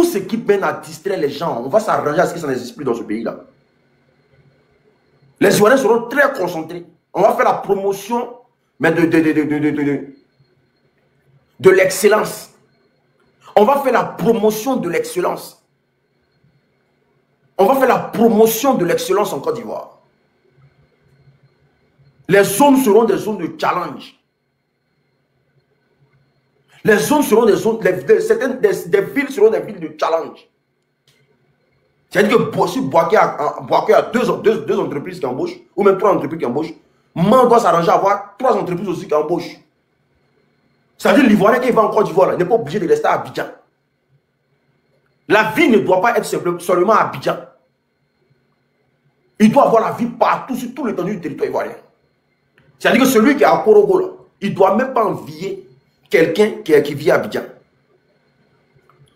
Tout ce qui peine à distraire les gens, on va s'arranger à ce que ça n'existe plus dans ce pays-là. Les Ivoiriens seront très concentrés. On va faire la promotion mais de l'excellence. On va faire la promotion de l'excellence. On va faire la promotion de l'excellence en Côte d'Ivoire. Les zones seront des zones de challenge. Les zones seront des zones, des villes seront des villes de challenge. C'est-à-dire que si Boaké a deux entreprises qui embauchent, ou même 3 entreprises qui embauchent, Man doit s'arranger à avoir 3 entreprises aussi qui embauchent. C'est-à-dire l'Ivoirien qui va en Côte d'Ivoire n'est pas obligé de rester à Abidjan. La vie ne doit pas être seulement à Abidjan. Il doit avoir la vie partout, sur tout l'étendue du territoire ivoirien. C'est-à-dire que celui qui est à Korogo, là, il ne doit même pas envier quelqu'un qui vit à Abidjan.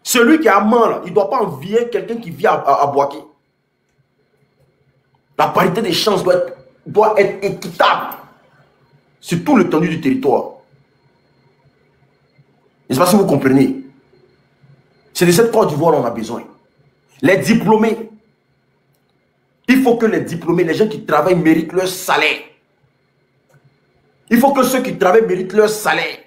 Celui qui est à Man, là, il ne doit pas envier quelqu'un qui vit à Boaké. La parité des chances doit être équitable sur tout l'étendue du territoire. Je ne sais pas si vous comprenez. C'est de cette Côte d'Ivoire qu'on a besoin. Les diplômés. Il faut que les diplômés, les gens qui travaillent méritent leur salaire. Il faut que ceux qui travaillent méritent leur salaire.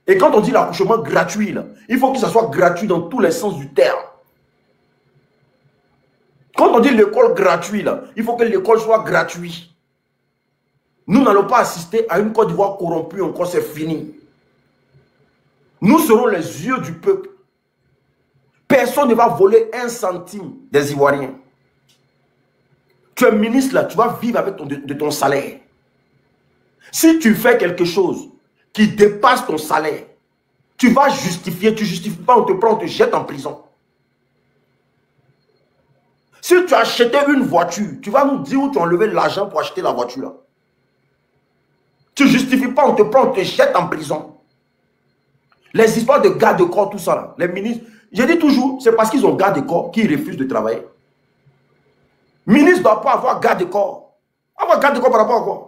Et quand on dit l'accouchement gratuit, là, il faut que ça soit gratuit dans tous les sens du terme. Quand on dit l'école gratuite, là, il faut que l'école soit gratuite. Nous n'allons pas assister à une Côte d'Ivoire corrompue, encore c'est fini. Nous serons les yeux du peuple. Personne ne va voler 1 centime des Ivoiriens. Tu es ministre là, tu vas vivre avec de ton salaire. Si tu fais quelque chose qui dépasse ton salaire, tu vas justifier, tu ne justifies pas, on te prend, on te jette en prison. Si tu as acheté une voiture, tu vas nous dire où tu as enlevé l'argent pour acheter la voiture là. Tu ne justifies pas, on te prend, on te jette en prison. Les histoires de garde de corps, tout ça là, les ministres, je dis toujours, c'est parce qu'ils ont garde de corps qu'ils refusent de travailler. Ministre ne doit pas avoir garde de corps. Avoir garde de corps par rapport à quoi?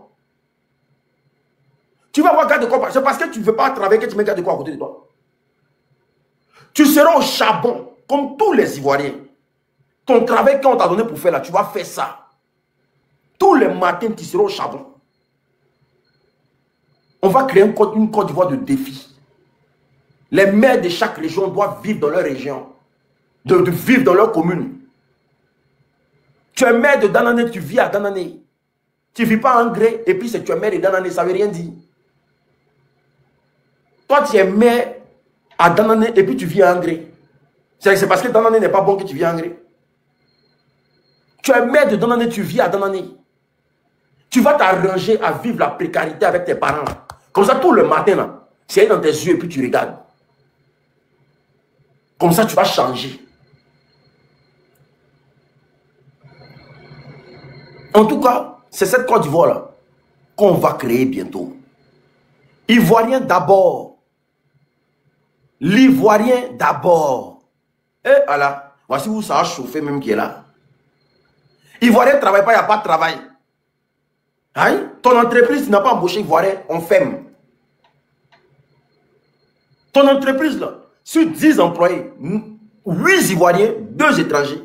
Tu vas avoir garde de corps, c'est parce que tu ne veux pas travailler que tu mets garde de corps à côté de toi. Tu seras au charbon, comme tous les Ivoiriens. Ton travail qu'on t'a donné pour faire là, tu vas faire ça. Tous les matins, tu seras au charbon. On va créer une Côte d'Ivoire de défi. Les maires de chaque région doivent vivre dans leur région, de vivre dans leur commune. Tu es maire de Danané, tu vis à Danané. Tu ne vis pas en Gré, et puis tu es maire de Danané, ça ne veut rien dire. Toi, tu es maire à Danané, et puis tu vis à Gré. C'est parce que Danané n'est pas bon que tu vis à Gré. Tu es maire de Danané, tu vis à Danané. Tu vas t'arranger à vivre la précarité avec tes parents. Comme ça, tout le matin, c'est dans tes yeux, et puis tu regardes. Comme ça, tu vas changer. En tout cas, c'est cette Côte d'Ivoire-là qu'on va créer bientôt. Ivoirien d'abord. L'Ivoirien d'abord. Et voilà, voici où ça a chauffé même qui est là. Ivoirien ne travaille pas, il n'y a pas de travail. Hein? Ton entreprise n'a pas embauché Ivoirien, on ferme. Ton entreprise, là, sur 10 employés, 8 Ivoiriens, 2 étrangers.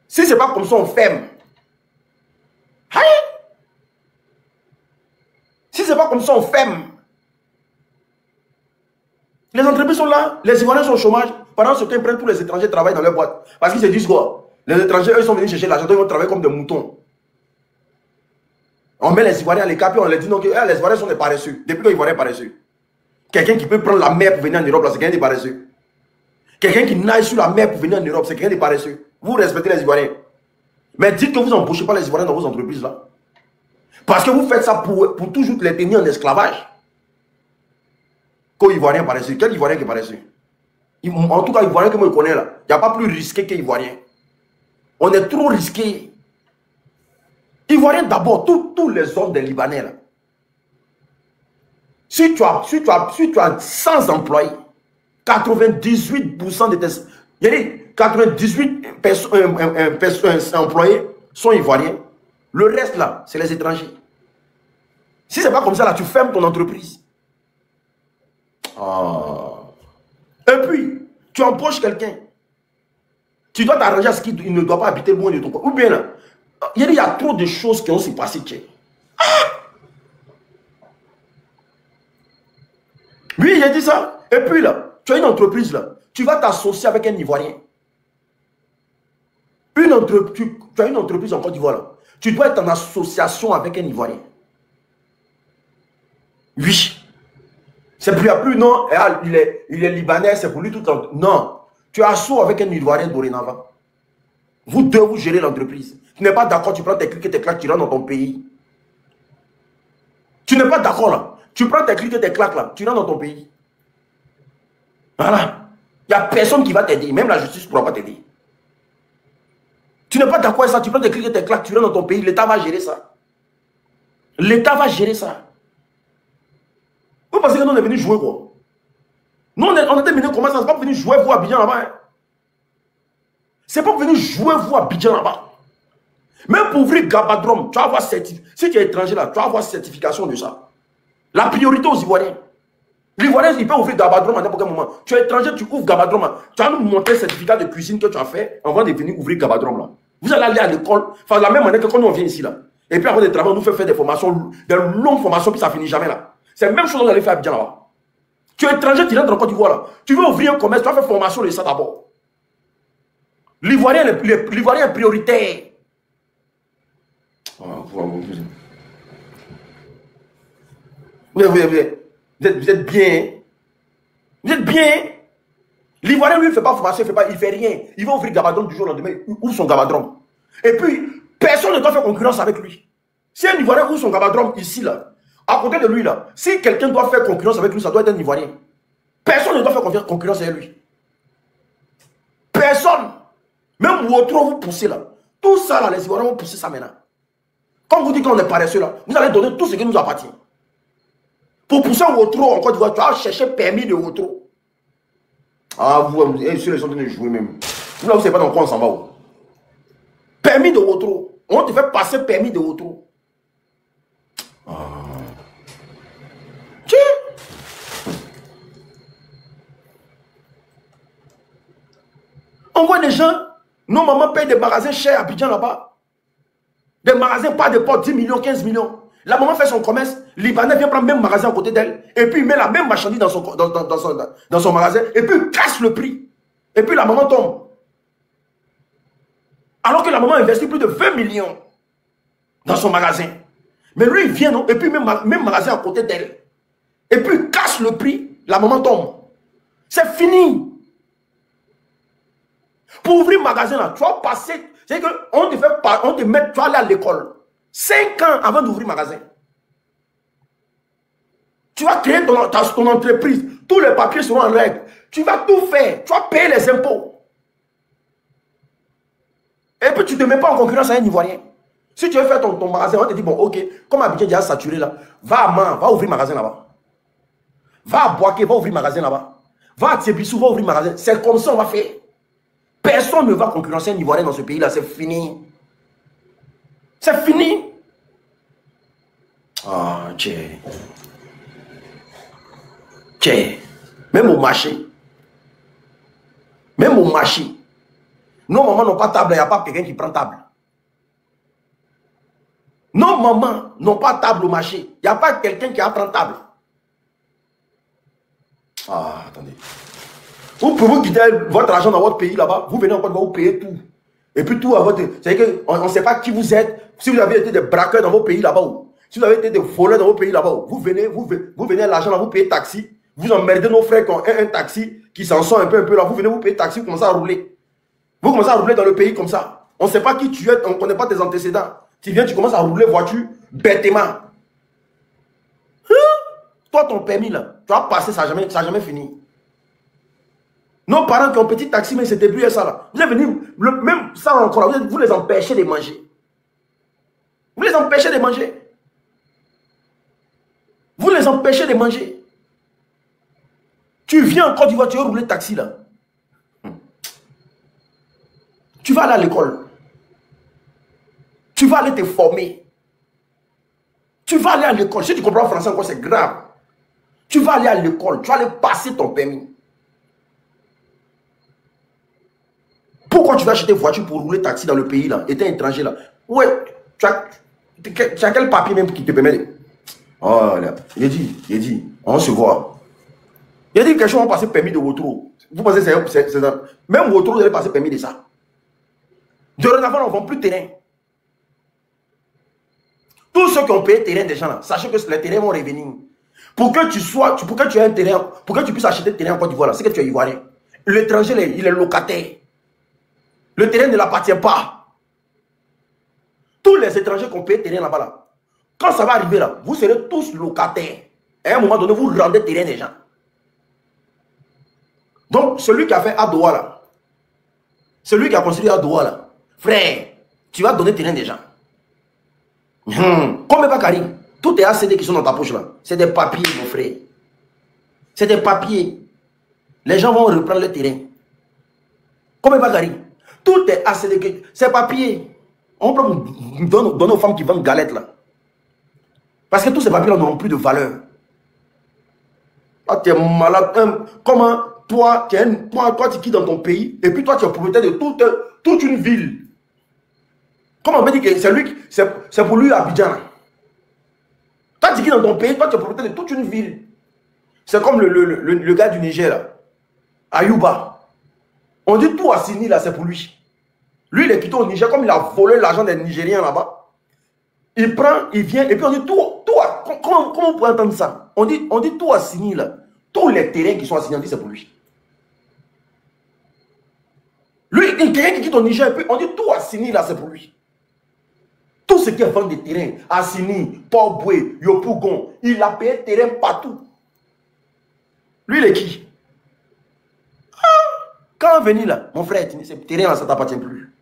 Si ce n'est pas comme ça, on ferme. Hein? Si ce n'est pas comme ça, on ferme. Les entreprises sont là, les Ivoiriens sont au chômage. Pendant ce temps, ils prennent tous les étrangers travailler dans leur boîte. Parce qu'ils se disent quoi? Les étrangers, eux, sont venus chercher l'argent, ils vont travailler comme des moutons. On met les Ivoiriens à l'écart, puis on leur dit non, que les Ivoiriens sont des paresseux. Depuis que les Ivoiriens sont paresseux. Quelqu'un qui peut prendre la mer pour venir en Europe, c'est quelqu'un de paresseux. Quelqu'un qui nage sur la mer pour venir en Europe, c'est quelqu'un de paresseux. Vous respectez les Ivoiriens. Mais dites que vous n'embauchez pas les Ivoiriens dans vos entreprises là. Parce que vous faites ça pour toujours les tenir en esclavage. Qu'aux Ivoiriens paresseux. Quel Ivoirien qui est paresseux? En tout cas, Ivoirien que moi je connais là, il n'y a pas plus risqué que Ivoirien. On est trop risqué. Ivoirien d'abord, tous les hommes des Libanais là. Si tu as 100 employés, 98% de tes... Il y a 98 employés sont ivoiriens. Le reste là, c'est les étrangers. Si ce n'est pas comme ça là, tu fermes ton entreprise. Oh. Et puis, Tu embauches quelqu'un. Tu dois t'arranger à ce qu'il ne doit pas habiter loin de ton corps. Ou bien là, il y a trop de choses qui ont se passé. Oui, j'ai dit ça. Et puis là, tu as une entreprise là. Tu vas t'associer avec un Ivoirien. Tu as une entreprise en Côte d'Ivoire là. Tu dois être en association avec un Ivoirien. Oui. C'est plus, non, il est libanais, c'est pour lui tout le temps. Non. Tu es assaut avec un Ivoirien dorénavant. Vous deux, vous gérez l'entreprise. Tu n'es pas d'accord, tu prends tes clics et tes claques, tu rentres dans ton pays. Tu n'es pas d'accord là. Tu prends tes clics et tes claques là, tu rentres dans ton pays. Voilà. Il n'y a personne qui va t'aider. Même la justice ne pourra pas t'aider. Tu n'es pas d'accord avec ça, tu prends tes clics et tes claques, tu rentres dans ton pays, l'État va gérer ça. L'État va gérer ça. Vous pensez que nous on est venus jouer quoi? Nous on était venus comment ça? C'est pas pour venir jouer vous à Abidjan là-bas. Hein? C'est pas pour venir jouer vous à Abidjan là-bas. Même pour ouvrir Gabadrom, tu vas avoir certification. Si tu es étranger là, tu vas avoir certification de ça. La priorité aux Ivoiriens. L'Ivoirien, il peut ouvrir Gabadrom à n'importe quel moment. Tu es étranger, tu ouvres Gabadrom. Tu vas nous montrer le certificat de cuisine que tu as fait avant de venir ouvrir Gabadrom là. Vous allez aller à l'école, enfin la même année que quand nous on vient ici là. Et puis avant de travailler, on nous fait faire des formations, des longues formations, puis ça finit jamais là. C'est la même chose qu'on allait faire à Abidjan là-bas. Tu es étranger, tu rentres en Côte d'Ivoire là. Tu veux ouvrir un commerce, tu vas faire formation de ça d'abord. L'Ivoirien est prioritaire. Vous êtes bien. Vous êtes bien. L'Ivoirien, lui, il ne fait pas formation, il ne fait rien. Il va ouvrir Gabadrom du jour au lendemain, il ouvre son Gabadrom. Et puis, personne ne doit faire concurrence avec lui. Si un Ivoirien ouvre son Gabadrom ici, là, à côté de lui, là, si quelqu'un doit faire concurrence avec lui, ça doit être un Ivoirien. Personne ne doit faire concurrence avec lui. Personne. Même Wotro, vous poussez là. Tout ça, là, les Ivoiriens vont pousser ça maintenant. Comme vous dites qu'on est paresseux, là, vous allez donner tout ce qui nous appartient. Pour pousser Wotro en Côte d'Ivoire, tu vas chercher permis de Wotro. Ah, vous, sur les gens de jouer même. Vous, là, vous ne savez pas dans quoi on s'en va. Permis de Wotro. On te fait passer permis de Wotro. Ah. Tiens. On voit des gens, nos mamans payent des magasins chers à Abidjan là-bas. Des magasins, pas de porte, 10 millions, 15 millions. La maman fait son commerce, Libanais vient prendre le même magasin à côté d'elle, et puis il met la même marchandise dans son magasin, et puis il casse le prix. Et puis la maman tombe. Alors que la maman investit plus de 20 millions dans son magasin. Mais lui, il vient, non? Et puis même magasin à côté d'elle. Et puis il casse le prix, la maman tombe. C'est fini. Pour ouvrir magasin là, tu vas passer, c'est qu'on te fait pas, on te met, tu vas aller à l'école. 5 ans avant d'ouvrir magasin. Tu vas créer ton entreprise. Tous les papiers seront en règle. Tu vas tout faire. Tu vas payer les impôts. Et puis tu ne te mets pas en concurrence avec un Ivoirien. Si tu veux faire ton magasin, on te dit, bon, ok, comme Abidjan est déjà saturé là, va à Man, va ouvrir magasin là-bas. Va à Boaké, va ouvrir magasin là-bas. Va à Tiebissou, va ouvrir magasin. C'est comme ça on va faire. Personne ne va concurrencer un Ivoirien dans ce pays-là. C'est fini. C'est fini. Ah, tiens. Tiens. Même au marché. Même au marché. Nos mamans n'ont pas table. Il n'y a pas quelqu'un qui prend table. Nos mamans n'ont pas table au marché. Il n'y a pas quelqu'un qui prend table. Ah, attendez. Vous pouvez quitter votre argent dans votre pays là-bas. Vous venez encore, vous payez tout. Et puis tout à votre... C'est-à-dire qu'on ne sait pas qui vous êtes. Si vous avez été des braqueurs dans vos pays là-bas. Si vous avez été des voleurs dans vos pays là-bas. Vous venez à l'argent là, vous payez taxi. Vous emmerdez nos frères qui ont un taxi qui s'en sort un peu là. Vous venez, vous payez taxi, vous commencez à rouler. Vous commencez à rouler dans le pays comme ça. On ne sait pas qui tu es, on ne connaît pas tes antécédents. Tu viens, tu commences à rouler voiture bêtement. Hein? Toi, ton permis là, tu vas passer, ça n'a jamais fini. Nos parents qui ont un petit taxi, mais ils se débrouillent ça là. Vous êtes venus, même ça encore, vous les empêchez de manger. Vous les empêchez de manger. Vous les empêchez de manger. Tu viens en Côte d'Ivoire, tu veux rouler taxi là. Tu vas aller à l'école. Tu vas aller te former. Tu vas aller à l'école. Si tu comprends le français encore, c'est grave. Tu vas aller à l'école. Tu vas aller passer ton permis. Pourquoi tu vas acheter une voiture pour rouler taxi dans le pays là? Et t'es étranger là. Ouais, tu as quel papier même qui te permet de... Oh là, il dit, on se voit. Il a dit quelque chose, on passer permis de retour. Vous pensez que c'est ça? Même retour, vous allez passer permis de ça. Dorénavant, on ne vend plus de terrain. Tous ceux qui ont payé le terrain des gens là, sachez que les terrains vont revenir. Pour que tu aies un terrain, pour que tu puisses acheter le terrain en Côte d'Ivoire, c'est que tu es ivoirien. L'étranger, il est locataire. Le terrain ne l'appartient pas. Tous les étrangers qui ont payé le terrain là-bas, là, quand ça va arriver là, vous serez tous locataires. Et à un moment donné, vous rendez le terrain des gens. Donc, celui qui a fait Adoua là, celui qui a construit Adoua là, frère, tu vas donner le terrain des gens. Comme Bakari, tout est ACD qui sont dans ta poche là. C'est des papiers, mon frère. C'est des papiers. Les gens vont reprendre le terrain. Comme Bakari, tout est ACD. C'est papier. On peut donner aux femmes qui vendent galettes là. Parce que tous ces papiers là n'auront plus de valeur. Ah, tu es malade. Comment toi, tu quittes dans ton pays et puis toi, tu es propriétaire de toute une ville. Comment on peut dire que c'est pour lui Abidjan? Quand tu quittes dans ton pays, toi, tu es propriétaire de toute une ville. C'est comme le gars du Niger, là. Ayouba. On dit tout à Sini, là, c'est pour lui. Lui, il est quitté au Niger, comme il a volé l'argent des Nigériens là-bas. Il prend, il vient, et puis on dit tout comment on peut entendre ça? On dit tout à Sini, là. Tous les terrains qui sont assignés, on dit c'est pour lui. Lui, quelqu'un qui quitte au Niger, et puis on dit tout à Sini, là, c'est pour lui. Tout ce qui est vente de terrain, Assini, Port-Boué, Yopougon, il a payé terrain partout. Lui, il est qui? Quand on vient là, mon frère, ce terrain là, ça ne t'appartient plus.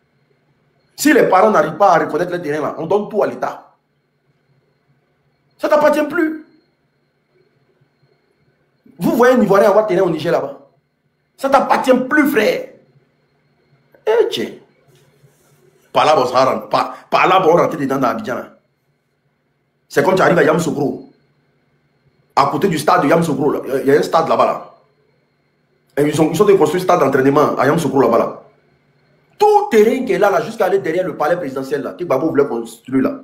Si les parents n'arrivent pas à reconnaître le terrain là, on donne tout à l'État. Ça ne t'appartient plus. Vous voyez un Ivoirien avoir terrain au Niger là-bas. Ça ne t'appartient plus, frère. Eh, tiens. Par là, on rentre dedans dans Abidjan. C'est comme tu arrives à Yamoussoukro. À côté du stade de Yamoussoukro, il y a un stade là-bas. Là. Et ils ont construit un stade d'entraînement à Yamoussoukro là-bas. Là. Tout terrain qui est là, jusqu'à aller derrière le palais présidentiel, là, que Babo voulait construire là.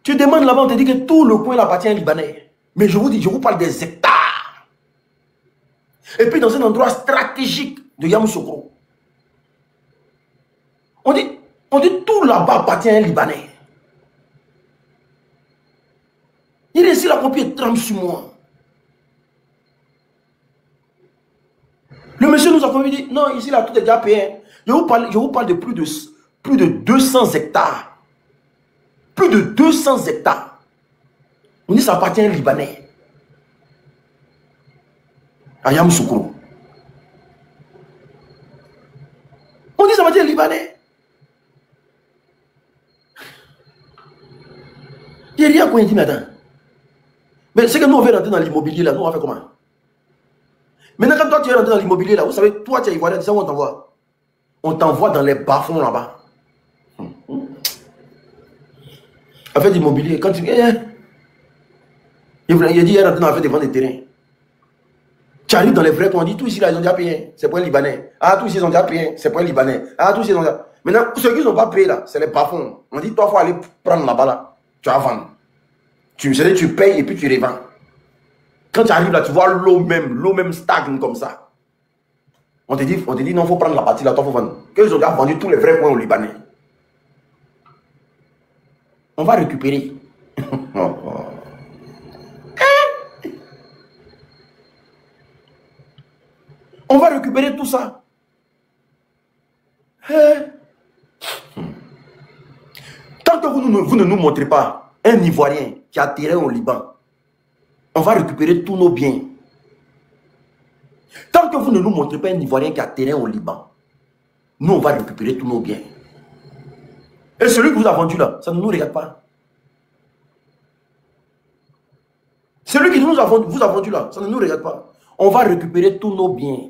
Tu demandes là-bas, on te dit que tout le coin appartient à un Libanais. Mais je vous parle des hectares. Et puis dans un endroit stratégique de Yamoussoukro. On dit tout là-bas appartient à un Libanais. Il est ici, la copie trempe sur moi. Le monsieur nous a connu, dit, non, ici, là, tout est déjà payé. Je vous parle de plus de 200 hectares. Plus de 200 hectares. On dit ça appartient à un Libanais. À Yamoussoukro. On dit ça appartient à un Libanais. Il n'y a rien qu'on dit maintenant. Mais c'est que nous, on veut rentrer dans l'immobilier là, nous, on va faire comment? Maintenant, quand toi, tu es rentré dans l'immobilier là, vous savez, toi, tu es ivoirien, c'est où on t'envoie? On t'envoie dans les bas-fonds là-bas. Affaire d'immobilier, quand tu viens, il dit, il est rentré dans l'affaire de vendre des terrains. Tu arrives dans les vrais coins, on dit, tous ici là, ils ont déjà payé, c'est pour un Libanais. Ah, tous ici, ils ont déjà payé, c'est pour un Libanais. Ah, tous ici, ils ont déjà... Maintenant, ceux qui n'ont pas payé là, c'est les bas-fonds. On dit, toi, il faut aller prendre là-bas là, tu vas vendre. Tu payes et puis tu revends. Quand tu arrives là, tu vois l'eau même stagne comme ça. On te dit non, il faut prendre la partie là, toi, il faut vendre. Qu'ils ont déjà vendu tous les vrais coins au Libanais. On va récupérer. On va récupérer tout ça. Tant que vous ne nous montrez pas un Ivoirien qui a terrain au Liban, on va récupérer tous nos biens. Tant que vous ne nous montrez pas un Ivoirien qui a terrain au Liban, nous, on va récupérer tous nos biens. Et celui que vous avez vendu là, ça ne nous regarde pas. Celui qui vous a vendu là, ça ne nous regarde pas. On va récupérer tous nos biens.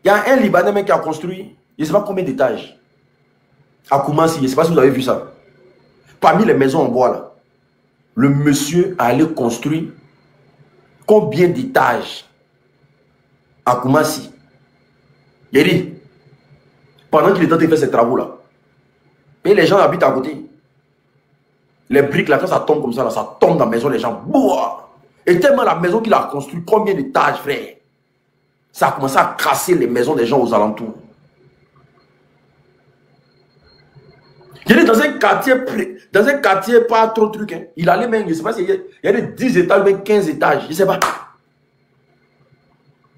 Il y a un Libanais même qui a construit, je ne sais pas combien d'étages, à Koumassi, je ne sais pas si vous avez vu ça. Parmi les maisons en bois là, le monsieur a allé construire combien d'étages à Koumassi. Il dit, pendant qu'il est en train de faire ces travaux-là, et les gens habitent à côté. Les briques, là, quand ça tombe comme ça, là, ça tombe dans la maison des gens. Boah! Et tellement la maison qu'il a construit, combien d'étages, frère? Ça a commencé à casser les maisons des gens aux alentours. Il est dans un quartier pas trop truc. Hein. Il allait même, je ne sais pas s'il y a des 10 étages, même 15 étages, je ne sais pas.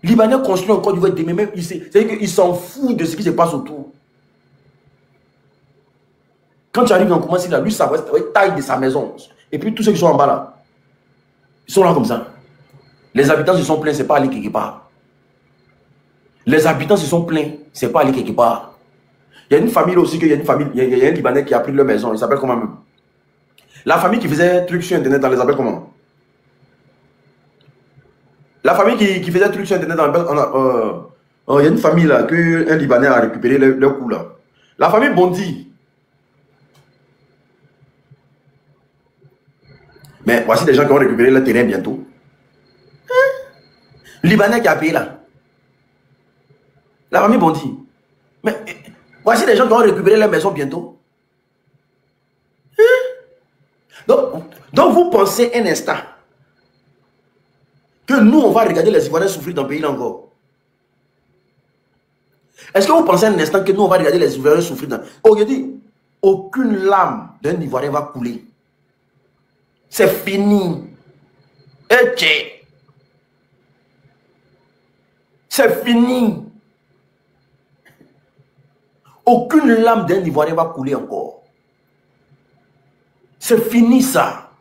Libanais construit encore du Côte d'Ivoire, même, c'est-à-dire qu'il s'en fout de ce qui se passe autour. Quand tu arrives dans comment c'est là, lui, ça va être taille de sa maison. Et puis tous ceux qui sont en bas là, ils sont là comme ça. Les habitants se sont plaints, c'est pas aller quelque part. Les habitants se sont plaints, c'est pas aller quelque part. Il y a une famille là aussi, il y a un Libanais qui a pris leur maison, il s'appelle comment même? La famille qui faisait trucs sur internet, on les appelle comment? La famille qui faisait trucs sur internet, il y a une famille là, qu'un Libanais a récupéré leur coup là. La famille Bondi. Mais voici des gens qui ont récupéré le terrain bientôt. Libanais qui a payé là. La famille Bondi. Mais voici des gens qui ont récupéré leur maison bientôt. Donc vous pensez un instant que nous on va regarder les Ivoiriens souffrir dans le pays là encore. Est-ce que vous pensez un instant que nous on va regarder les Ivoiriens souffrir dans... Aujourd'hui, aucune lame d'un Ivoirien va couler. C'est fini. C'est fini. Aucune lame d'un Ivoirien va couler encore. C'est fini ça.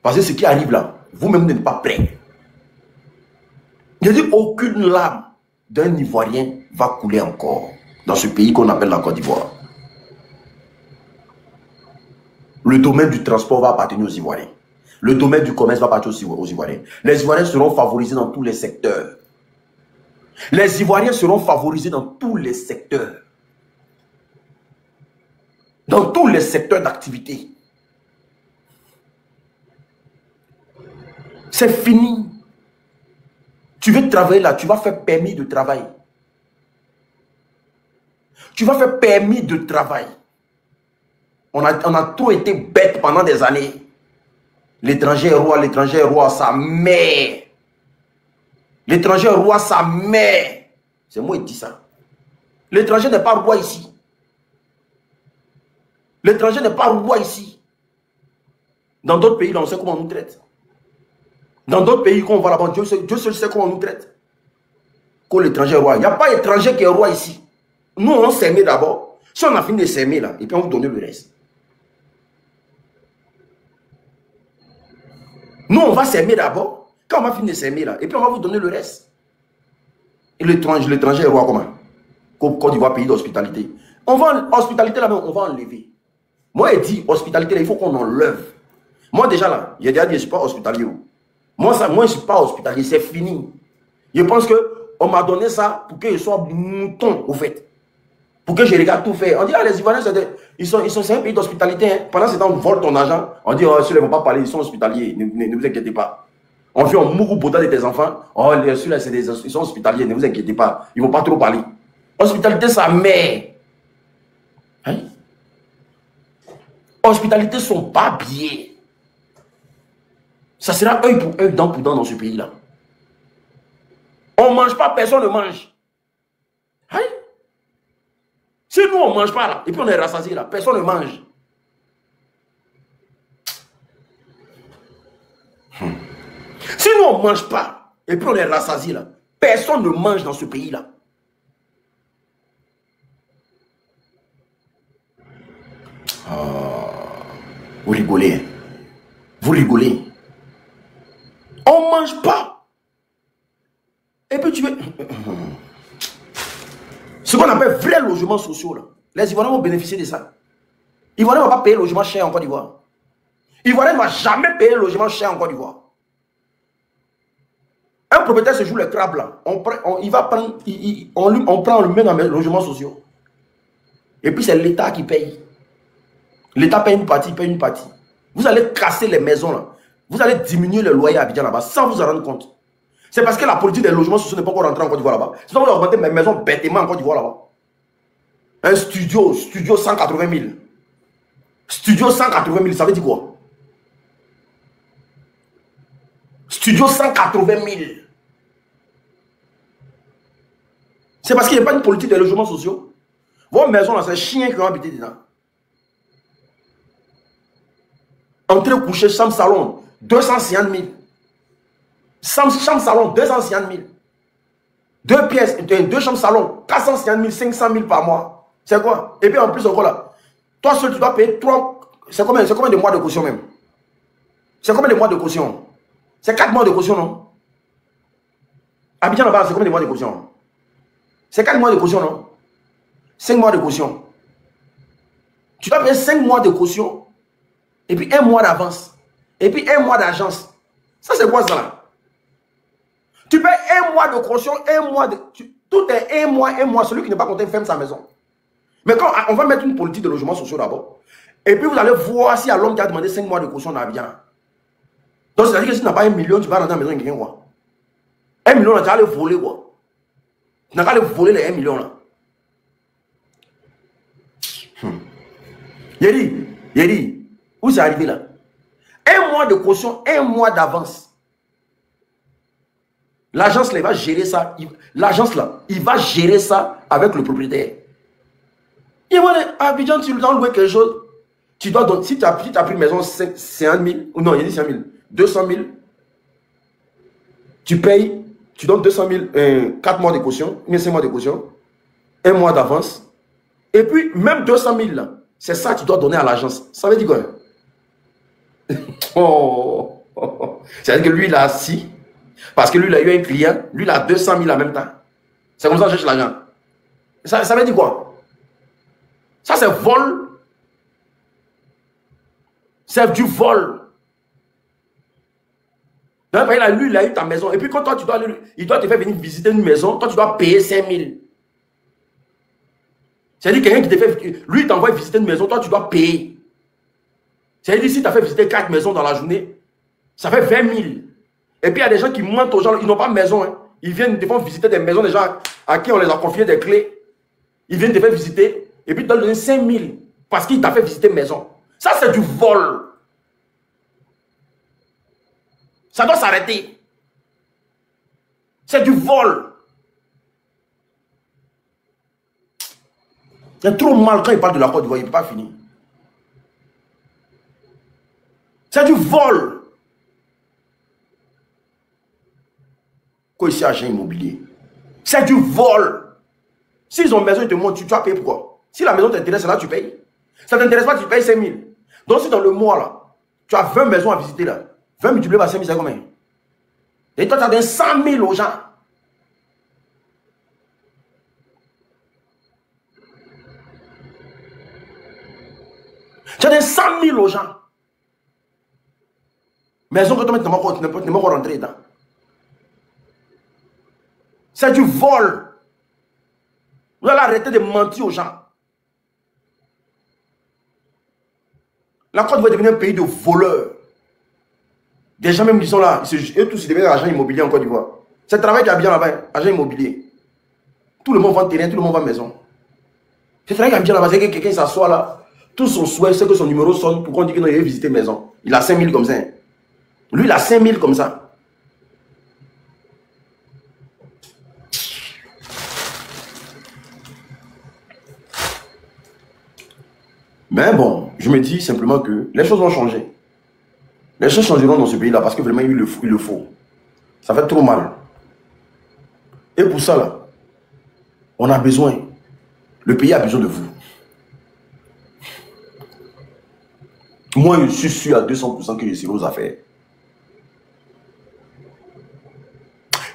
Parce que ce qui arrive là, vous-même n'êtes pas prêts. Je dis aucune lame d'un Ivoirien va couler encore dans ce pays qu'on appelle la Côte d'Ivoire. Le domaine du transport va appartenir aux Ivoiriens. Le domaine du commerce va appartenir aux Ivoiriens. Les Ivoiriens seront favorisés dans tous les secteurs. Les Ivoiriens seront favorisés dans tous les secteurs. Dans tous les secteurs d'activité. C'est fini. Tu veux travailler là, tu vas faire permis de travail. Tu vas faire permis de travail. On a trop été bêtes pendant des années. L'étranger est roi, sa mère. L'étranger est roi, sa mère. C'est moi qui dis ça. L'étranger n'est pas roi ici. L'étranger n'est pas roi ici. Dans d'autres pays, là, on sait comment on nous traite. Dans d'autres pays, quand on va là-bas, Dieu seul sait comment on nous traite. Quand l'étranger est roi. Il n'y a pas d'étranger qui est roi ici. Nous, on s'aimait d'abord. Si on a fini de s'aimer là, et puis on vous donne le reste. Nous, on va s'aimer d'abord. Quand on va finir de s'aimer là, et puis on va vous donner le reste. Et l'étranger est roi comment? Côte d'Ivoire, pays d'hospitalité. Hospitalité là, on va enlever. Moi, il dit hospitalité là, il faut qu'on enlève. Moi, déjà là, j'ai déjà dit, je ne suis pas hospitalier. Moi, je ne suis pas hospitalier, c'est fini. Je pense qu'on m'a donné ça pour que je sois mouton, au fait. Pour que je regarde tout faire. On dit, ah, les Ivoiriens, c'est un pays d'hospitalité. Hein. Pendant ce temps, on vole ton argent. On dit, oh, ceux-là ne vont pas parler, ils sont hospitaliers. Ne vous inquiétez pas. On fait un mourou de tes enfants. Oh, ceux-là, ils sont hospitaliers, ne vous inquiétez pas. Ils ne vont pas trop parler. Hospitalité, sa mère. Hein? Hospitalité, son papier. Ça sera œil pour œil, dent pour dent dans ce pays-là. On ne mange pas, personne ne mange. Hein? Si nous, on ne mange pas là, et puis on est rassasié là, personne ne mange. Si nous, on ne mange pas, et puis on est rassasié là, personne ne mange dans ce pays-là. Vous rigolez. Vous rigolez. On ne mange pas. Et puis tu veux... Ce qu'on appelle vrai logement sociaux, là. Les Ivoiriens vont bénéficier de ça. Ivoiriens ne vont pas payer le logement cher en Côte d'Ivoire. Ivoirien ne va jamais payer le logement cher en Côte d'Ivoire. Un propriétaire se joue le crabe là. On prend, on le met dans les logements sociaux. Et puis c'est l'État qui paye. L'État paye une partie, il paye une partie. Vous allez casser les maisons là. Vous allez diminuer le loyer à Abidjan là-bas sans vous en rendre compte. C'est parce que la politique des logements sociaux n'est pas encore rentrée en Côte d'Ivoire là-bas. Sinon, on a augmenté mes maisons bêtement en Côte d'Ivoire là-bas. Un studio 180 000. Studio 180 000, ça veut dire quoi? Studio 180 000. C'est parce qu'il n'y a pas une politique des logements sociaux. Vos maisons là, c'est les chiens qui ont habité dedans. Entrée, coucher, chambre, salon, 250 000. Chambre, salon, 250 000. Deux pièces, deux chambres, salon, 450 000, 500 000 par mois. C'est quoi? Et puis en plus encore là, toi seul tu dois payer 3. C'est combien de mois de caution même? C'est combien de mois de caution? C'est 4 mois de caution, non? Abidjan là-bas, c'est combien de mois de caution? C'est 4 mois de caution, non? 5 mois de caution. Tu dois payer 5 mois de caution. Et puis 1 mois d'avance. Et puis 1 mois d'agence. Ça, c'est quoi ça là? Tu payes 1 mois de caution, 1 mois de... Tout est 1 mois, 1 mois. Celui qui n'est pas content ferme sa maison. Mais quand on va mettre une politique de logement social d'abord, et puis vous allez voir s'il y a l'homme qui a demandé 5 mois de caution dans Abidjan. Donc, c'est-à-dire que si tu n'as pas 1 million, tu vas rentrer dans la maison de quelqu'un, quoi. 1 million, là, tu vas aller voler, quoi. Tu n'as qu'à aller voler les 1 million, là. Yeri, où c'est arrivé, là? 1 mois de caution, 1 mois d'avance. L'agence, là, il va gérer ça. L'agence, là, il va gérer ça avec le propriétaire. Et voilà, à Abidjan, tu dois louer quelque chose. Tu dois donner, si tu as pris une maison 50 000, ou non, il a dit 5 000, 200 000, tu payes, tu donnes 200 000, 4 mois de caution, 5 mois de caution, 1 mois d'avance, et puis même 200 000, là, c'est ça que tu dois donner à l'agence. Ça veut dire quoi? C'est-à-dire que lui, il a assis, parce que lui, il a eu un client, lui, il a 200 000 en même temps. C'est comme ça que je cherche l'argent. Ça veut dire quoi? Ça, c'est vol. C'est du vol. Lui, il a eu ta maison. Et puis, quand toi, tu dois aller, il doit te faire venir visiter une maison, toi, tu dois payer 5 000. C'est-à-dire quelqu'un qui te fait... Lui, il t'envoie visiter une maison, toi, tu dois payer. C'est-à-dire si tu as fait visiter 4 maisons dans la journée, ça fait 20 000. Et puis, il y a des gens qui mentent aux gens, ils n'ont pas de maison. Hein. Ils viennent te faire visiter des maisons, des gens à qui on les a confié des clés. Ils viennent te faire visiter, et puis tu dois donner 5 000 parce qu'il t'a fait visiter une maison. Ça, c'est du vol. Ça doit s'arrêter. C'est du vol. C'est trop mal quand il parle de la Côte d'Ivoire, il ne peut pas finir. C'est du vol. Quoi ici, agent immobilier? C'est du vol. S'ils ont maison, ils te montrent, tu vas payer pourquoi? Si la maison t'intéresse, là, tu payes. Ça ne t'intéresse pas, tu payes 5 000. Donc, si dans le mois, là, tu as 20 maisons à visiter, là, 20 multiplié par 5 000, c'est combien? Et toi, tu as donné 100 000 aux gens. Tu as donné 100 000 aux gens. Maison que toi, tu n'es pas rentré dedans. C'est du vol. Vous allez arrêter de mentir aux gens. La Côte va devenir un pays de voleurs. Des gens même qui sont là, eux tous ils deviennent agents immobiliers en Côte d'Ivoire. C'est le travail qui a bien là-bas, agent immobilier. Tout le monde vend terrain, tout le monde vend maison. C'est le travail qui a bien là-bas, c'est que quelqu'un s'assoit là. Tout son souhait, c'est que son numéro sonne pour qu'on dise qu'il veut visiter maison. Il a 5 000 comme ça. Lui, il a 5 000 comme ça. Mais bon, je me dis simplement que les choses vont changer. Les choses changeront dans ce pays-là parce que vraiment, il le faut. Ça fait trop mal. Et pour ça, là, on a besoin. Le pays a besoin de vous. Moi, je suis sûr à 200% que je serai aux affaires.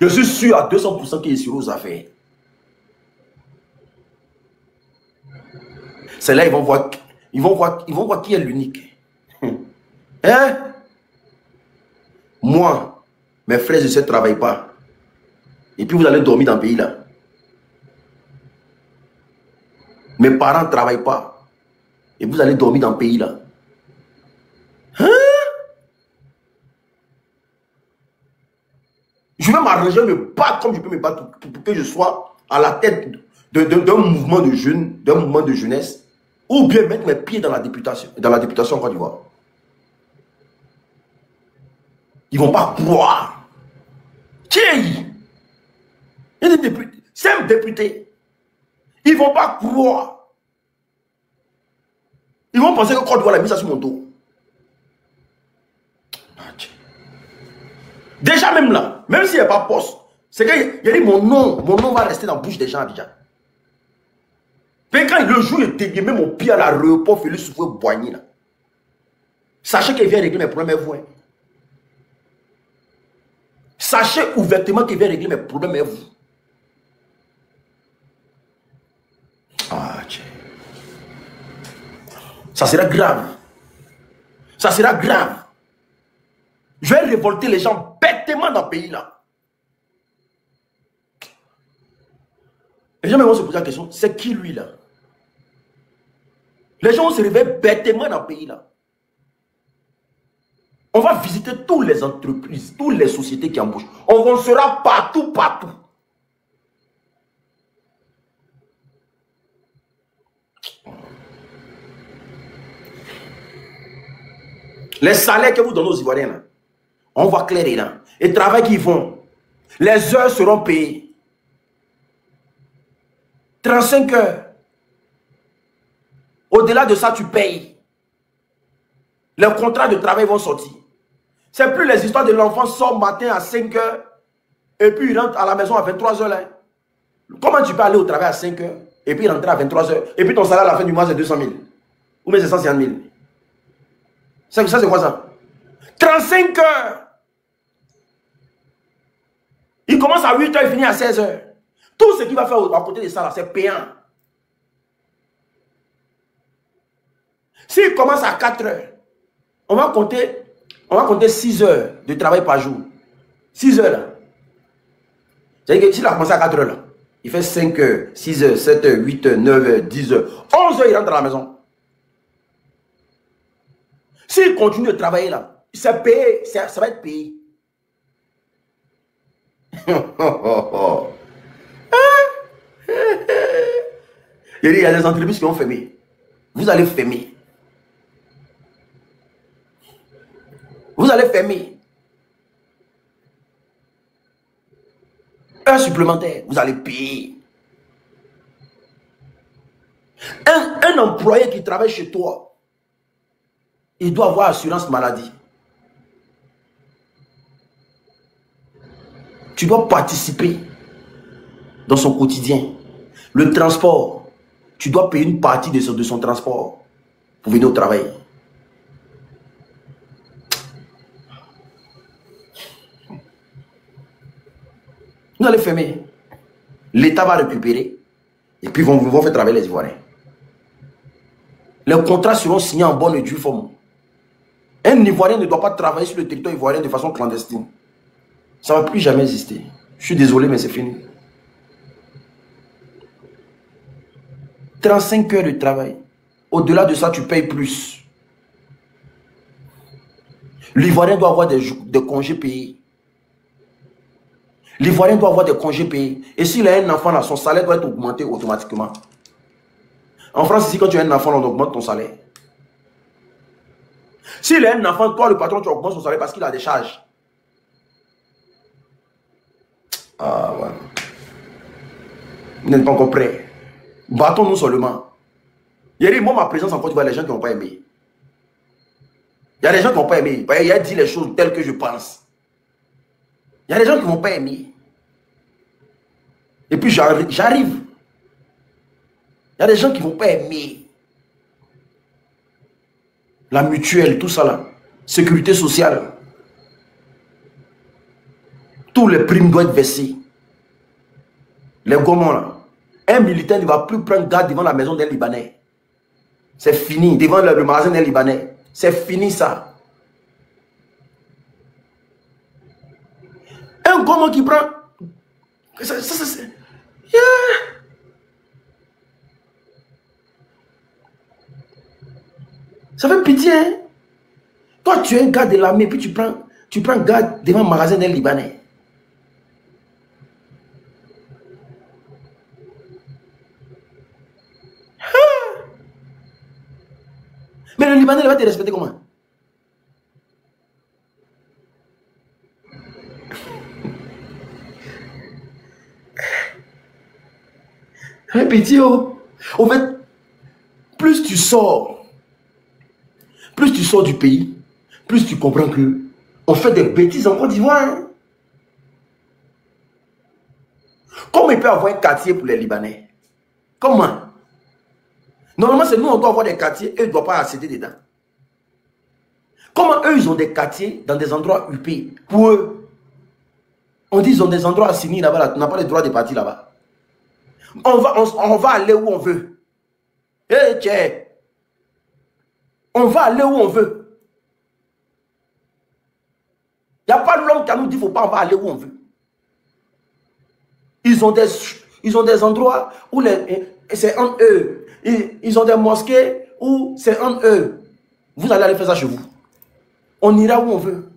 Je suis sûr à 200% que je serai aux affaires. C'est là ils vont voir qui est l'unique. Hein? Moi, mes frères et sœurs ne travaillent pas. Et puis vous allez dormir dans le pays là. Mes parents ne travaillent pas. Et vous allez dormir dans le pays là. Hein? Je vais m'arranger, me battre comme je peux me battre pour que je sois à la tête d'un mouvement de jeunes, d'un mouvement de jeunesse, ou bien mettre mes pieds dans la députation en Côte d'Ivoire. Ils ne vont pas croire. Qui? C'est un député. Ils ne vont pas croire. Ils vont penser que Côte d'Ivoire a mis ça sur mon dos. Déjà même là, même s'il n'y a pas poste, c'est qu'il a dit mon nom va rester dans la bouche des gens à Abidjan. Mais quand le jour il dégueulé mon pied à l'aéroport Félix Houphouët-Boigny là, sachez qu'il vient régler mes problèmes avec vous. Hein. Sachez ouvertement qu'il vient régler mes problèmes avec vous. Ah, Dieu. Ça sera grave. Ça sera grave. Je vais révolter les gens bêtement dans le pays là. Les gens vont se poser la question, c'est qui lui là? Les gens vont se réveiller bêtement dans le pays là. On va visiter toutes les entreprises, toutes les sociétés qui embauchent. On sera partout, partout. Les salaires que vous donnez aux Ivoiriens là, on voit clair et là. Et le travail qu'ils font, les heures seront payées. 35 heures. Au-delà de ça, tu payes. Les contrats de travail vont sortir. C'est plus les histoires de l'enfant sort matin à 5 heures et puis il rentre à la maison à 23 heures. Là. Comment tu peux aller au travail à 5 heures et puis rentrer à 23 heures et puis ton salaire à la fin du mois c'est 200 000 ou bien c'est 150 000. Ça c'est quoi ça? 35 heures. Il commence à 8 heures, il finit à 16 heures. Tout ce qu'il va faire à côté de ça, c'est payant. S'il commence à 4 heures, on va compter 6 heures de travail par jour. 6 heures là. C'est-à-dire que s'il a commencé à 4 heures là, il fait 5 heures, 6 heures, 7 heures, 8 heures, 9 heures, 10 heures, 11 heures, il rentre à la maison. S'il continue de travailler là, c'est payé, ça va être payé. Il y a des entreprises qui ont fermé. Vous allez fermer. Vous allez fermer. Un supplémentaire, vous allez payer. Un employé qui travaille chez toi, il doit avoir assurance maladie. Tu dois participer dans son quotidien. Le transport, tu dois payer une partie de son transport pour venir au travail. Vous allez fermer. L'État va récupérer et puis ils vont faire travailler les Ivoiriens. Les contrats seront signés en bonne et due forme. Un Ivoirien ne doit pas travailler sur le territoire ivoirien de façon clandestine. Ça ne va plus jamais exister. Je suis désolé, mais c'est fini. 35 heures de travail. Au-delà de ça, tu payes plus. L'Ivoirien doit avoir des congés payés. L'Ivoirien doit avoir des congés payés. Et s'il a un enfant, là, son salaire doit être augmenté automatiquement. En France, ici, quand tu as un enfant, on augmente ton salaire. S'il a un enfant, toi, le patron, tu augmentes son salaire parce qu'il a des charges. Ah, ouais. Vous n'êtes pas encore prêts. Battons-nous seulement. Il y a dit, moi, ma présence en Côte d'Ivoire, les gens qui n'ont pas aimé. Il y a des gens qui n'ont pas aimé. Il a dit les choses telles que je pense. Il y a des gens qui ne vont pas aimer. Et puis j'arrive. Il y a des gens qui ne vont pas aimer. La mutuelle, tout ça là. Sécurité sociale. Tous les primes doivent être versées. Les gommons là. Un militaire ne va plus prendre garde devant la maison d'un Libanais. C'est fini. Devant le magasin d'un Libanais. C'est fini ça. Un gommon qui prend... Ça fait pitié. Hein? Toi, tu es un gars de l'armée, puis tu prends garde devant le magasin d'un Libanais. Mais le Libanais, il va te respecter comment? Un petit, oh. En fait, plus tu sors du pays, plus tu comprends que on fait des bêtises en Côte d'Ivoire. Hein? Comment il peut avoir un quartier pour les Libanais? Comment? Normalement, c'est nous, on doit avoir des quartiers, eux, ils ne doivent pas accéder dedans. Comment eux, ils ont des quartiers dans des endroits huppés? Pour eux, on dit ils ont des endroits assignés là-bas, on n'a pas le droit de partir là-bas. On va aller où on veut. Eh, tiens. On va aller où on veut. Il n'y a pas l'homme qui nous dit qu'il ne faut pas, on va aller où on veut. Ils ont des endroits où c'est en eux. Ils ont des mosquées où c'est en eux. Vous allez aller faire ça chez vous. On ira où on veut.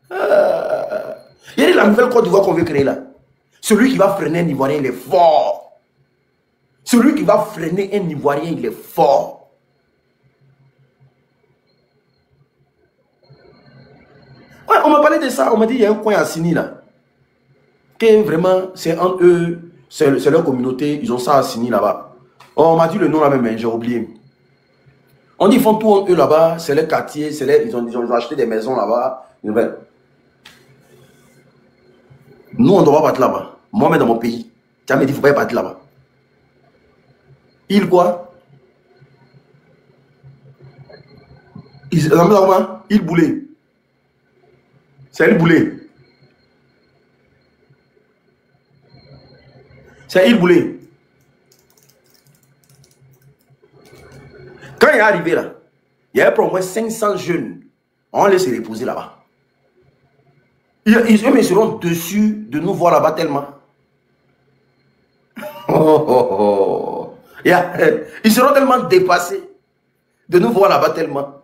Il y a la nouvelle Côte d'Ivoire qu'on veut créer là. Celui qui va freiner un Ivoirien, il est fort. Celui qui va freiner un Ivoirien, il est fort. Ouais, on m'a parlé de ça. On m'a dit il y a un coin à Sini là. Que vraiment, c'est en eux, c'est leur communauté, ils ont ça à Sini là-bas. Oh, on m'a dit le nom là même, j'ai oublié. On dit ils font tout en eux là-bas, c'est les quartiers, ils ont acheté des maisons là-bas. Nous, on ne doit pas partir là-bas. Moi-même dans mon pays, tu as me dit, il ne faut pas partir là-bas. Il quoi? Il boulait. C'est il boulait. C'est il boulait. Quand il est arrivé là, il y avait pour au moins 500 jeunes. On les se reposer là-bas. Ils seront dessus de nous voir là-bas tellement. Ils seront tellement dépassés de nous voir là-bas tellement.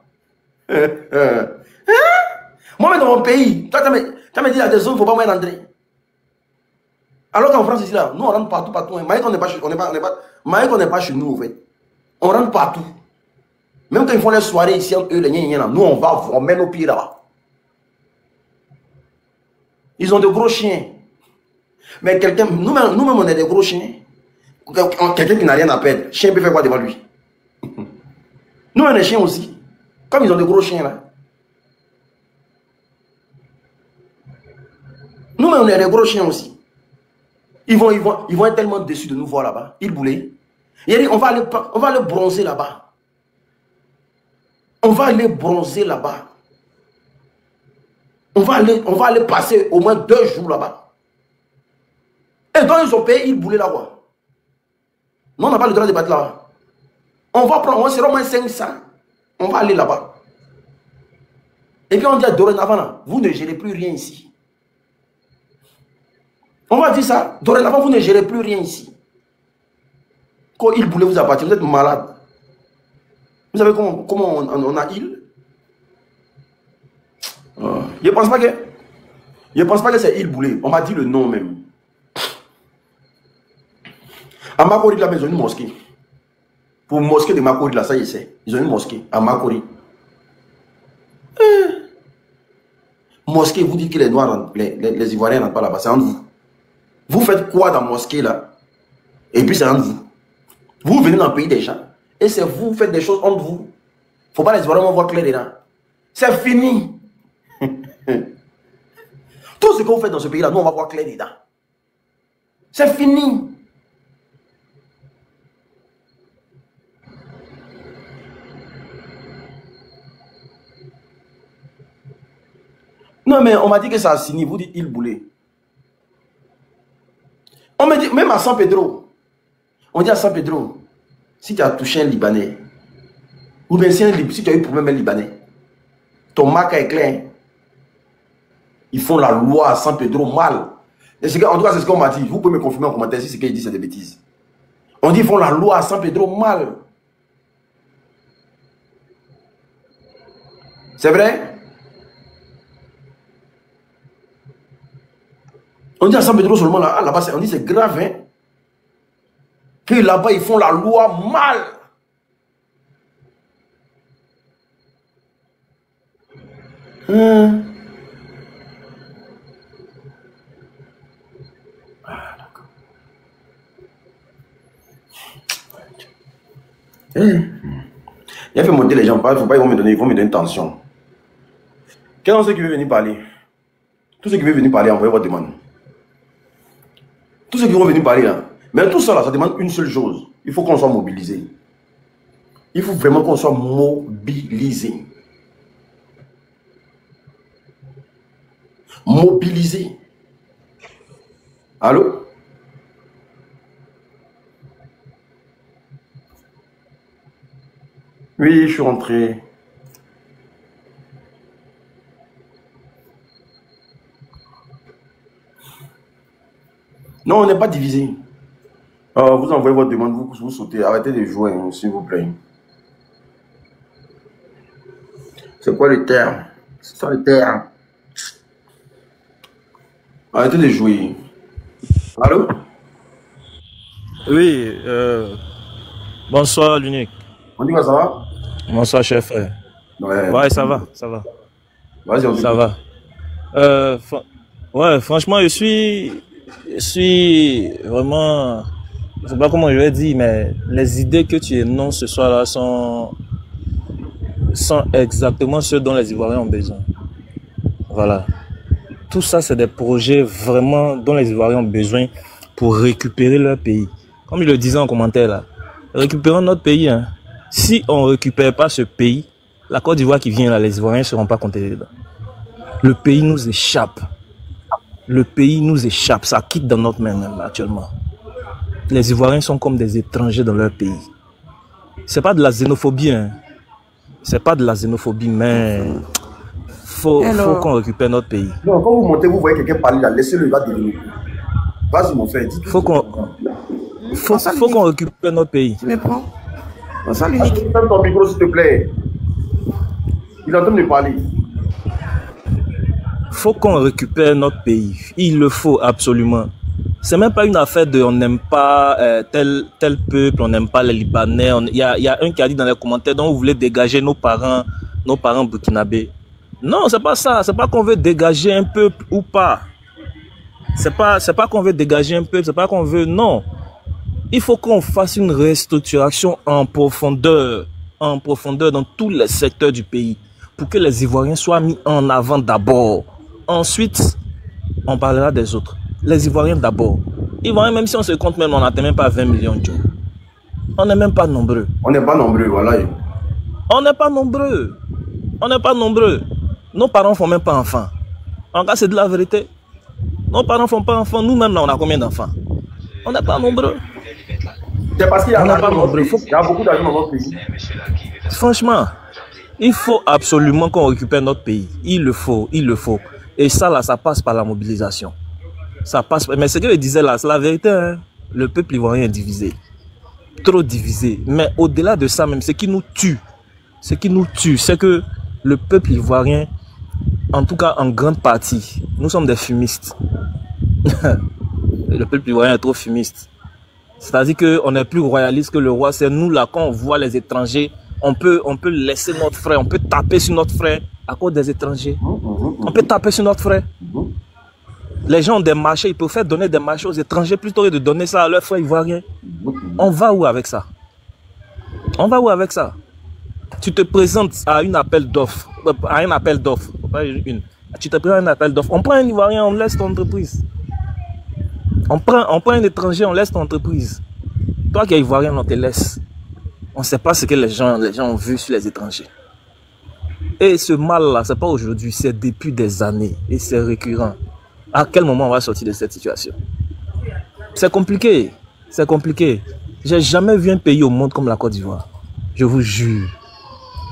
Moi-même dans mon pays, tu as me dit il y a des zones, il ne faut pas moins rentrer. Alors qu'en France, ici, là, nous on rentre partout, partout. Maïk, on n'est pas chez nous, en fait. On rentre partout. Même quand ils font les soirées ici, eux, les gna, nous on met nos pieds là-bas. Ils ont de gros chiens. Mais nous-mêmes, on est des gros chiens. Quelqu'un qui n'a rien à perdre, chien peut faire quoi devant lui? Nous, on est chiens aussi. Comme ils ont de gros chiens là. Nous-mêmes, on est des gros chiens aussi. Ils vont être tellement déçus de nous voir là-bas. Ils boulaient. Il a dit, on va aller bronzer là-bas. On va aller bronzer là-bas. On va aller passer au moins 2 jours là-bas. Et donc ils ont payé, ils boulaient là-bas. Non, on n'a pas le droit de battre là-bas. On sera au moins 500. On va aller là-bas. Et puis on dit dorénavant, là, vous ne gérez plus rien ici. On va dire ça, dorénavant, vous ne gérez plus rien ici. Quand il boulait vous appartient, vous êtes malade. Vous savez comment on a il? Je ne pense pas que c'est il boulé. On m'a dit le nom même. À Makori, là, ils ont une mosquée. Pour mosquée de Makori, là, ça y est, ils ont une mosquée à Makori. Mosquée, vous dites que les Noirs, les Ivoiriens n'entrent pas là-bas, c'est entre vous. Vous faites quoi dans la mosquée là? Et puis c'est entre vous. Vous venez dans le pays des gens. Et c'est vous faites des choses entre vous. Il ne faut pas les Ivoiriens voir clair dedans. C'est fini. Tout ce que vous faites dans ce pays-là, nous, on va voir clair dedans. C'est fini. Non, mais on m'a dit que ça a signé. Vous dites il boulait. On me dit, même à San Pedro, on dit à San Pedro, si tu as touché un Libanais, ou bien si tu as eu problème avec un Libanais, ton marque est clair. Ils font la loi à San Pedro mal. En tout cas, c'est ce qu'on m'a dit. Vous pouvez me confirmer en commentaire si ce qu'il dit, c'est des bêtises. On dit qu'ils font la loi à San Pedro mal. C'est vrai? On dit à San Pedro seulement là-bas, on dit c'est grave, hein? Que là-bas, ils font la loi mal. Il a fait monter les gens, il ne faut pas, ils vont me donner une tension. Quels sont ceux qui veulent venir parler? Tous ceux qui veulent venir parler, envoyez votre demande. Tous ceux qui vont venir parler, là. Mais tout ça, là, ça demande une seule chose. Il faut qu'on soit mobilisé. Il faut vraiment qu'on soit mobilisé. Mobilisé. Allô? Oui, je suis rentré. Non, on n'est pas divisé. Vous envoyez votre demande, vous sautez. Arrêtez de jouer, hein, s'il vous plaît. C'est quoi le terme? C'est ça le terme. Arrêtez de jouer. Allô? Oui, bonsoir l'unique. On dit quoi, ça va? Bonsoir chef. Ouais, ça va, ça va. Vas-y, on dit. Ça va. Ouais, franchement, je suis vraiment, je sais pas comment je vais dire, mais les idées que tu énonces ce soir-là sont exactement ce dont les Ivoiriens ont besoin. Voilà. Tout ça, c'est des projets vraiment dont les Ivoiriens ont besoin pour récupérer leur pays. Comme je le disais en commentaire là, récupérons notre pays. Hein. Si on ne récupère pas ce pays, la Côte d'Ivoire qui vient là, les Ivoiriens ne seront pas comptés dedans. Le pays nous échappe. Le pays nous échappe. Ça quitte dans notre main même actuellement. Les Ivoiriens sont comme des étrangers dans leur pays. C'est pas de la xénophobie. Hein. C'est pas de la xénophobie, mais faut qu'on récupère notre pays. Non, quand vous montez, vous voyez quelqu'un parler là, laissez-le, il va devenir. Vas-y, mon frère, dis. Faut qu'on récupère notre pays. Tu me prends? Bonsoir l'unique. Ferme ton micro, s'il te plaît. Il est en train de parler. Faut qu'on récupère notre pays. Il le faut absolument. C'est même pas une affaire de on n'aime pas tel peuple, on n'aime pas les Libanais. Il y a un qui a dit dans les commentaires donc vous voulez dégager nos parents burkinabés. Non, c'est pas ça. C'est pas qu'on veut dégager un peuple ou pas. C'est pas qu'on veut dégager un peuple. C'est pas qu'on veut. Non. Il faut qu'on fasse une restructuration en profondeur dans tous les secteurs du pays pour que les Ivoiriens soient mis en avant d'abord. Ensuite, on parlera des autres. Les Ivoiriens d'abord. Ivoiriens, même si on se compte même, on n'atteint même pas 20 millions de gens. On n'est même pas nombreux. On n'est pas nombreux, voilà. On n'est pas nombreux. On n'est pas nombreux. Nos parents ne font même pas enfants. En cas, c'est de la vérité. Nos parents ne font pas enfants. Nous-mêmes, là, on a combien d'enfants? On n'est pas nombreux. C'est parce qu'il y a pas nombreux. Il y a beaucoup d'argent dans notre pays. Franchement, il faut absolument qu'on récupère notre pays. Il le faut, il le faut. Et ça, là, ça passe par la mobilisation. Ça passe. Mais ce que je disais là, c'est la vérité. Hein? Le peuple ivoirien est divisé. Trop divisé. Mais au-delà de ça, même, ce qui nous tue, c'est que le peuple ivoirien, en tout cas en grande partie, nous sommes des fumistes. Le peuple ivoirien est trop fumiste. C'est-à-dire qu'on est plus royaliste que le roi. C'est nous là, quand on voit les étrangers, on peut laisser notre frère, on peut taper sur notre frère à cause des étrangers. On peut taper sur notre frère. Les gens ont des marchés, ils préfèrent donner des marchés aux étrangers plutôt que de donner ça à leurs frères ivoiriens. On va où avec ça? On va où avec ça? Tu te présentes à un appel d'offres. Tu te présentes à un appel d'offres. On prend un Ivoirien, on laisse ton entreprise. On prend un étranger, on laisse ton entreprise. Toi qui es Ivoirien, on te laisse. On ne sait pas ce que les gens ont vu sur les étrangers. Et ce mal-là, ce n'est pas aujourd'hui, c'est depuis des années. Et c'est récurrent. À quel moment on va sortir de cette situation? C'est compliqué. C'est compliqué. J'ai jamais vu un pays au monde comme la Côte d'Ivoire. Je vous jure.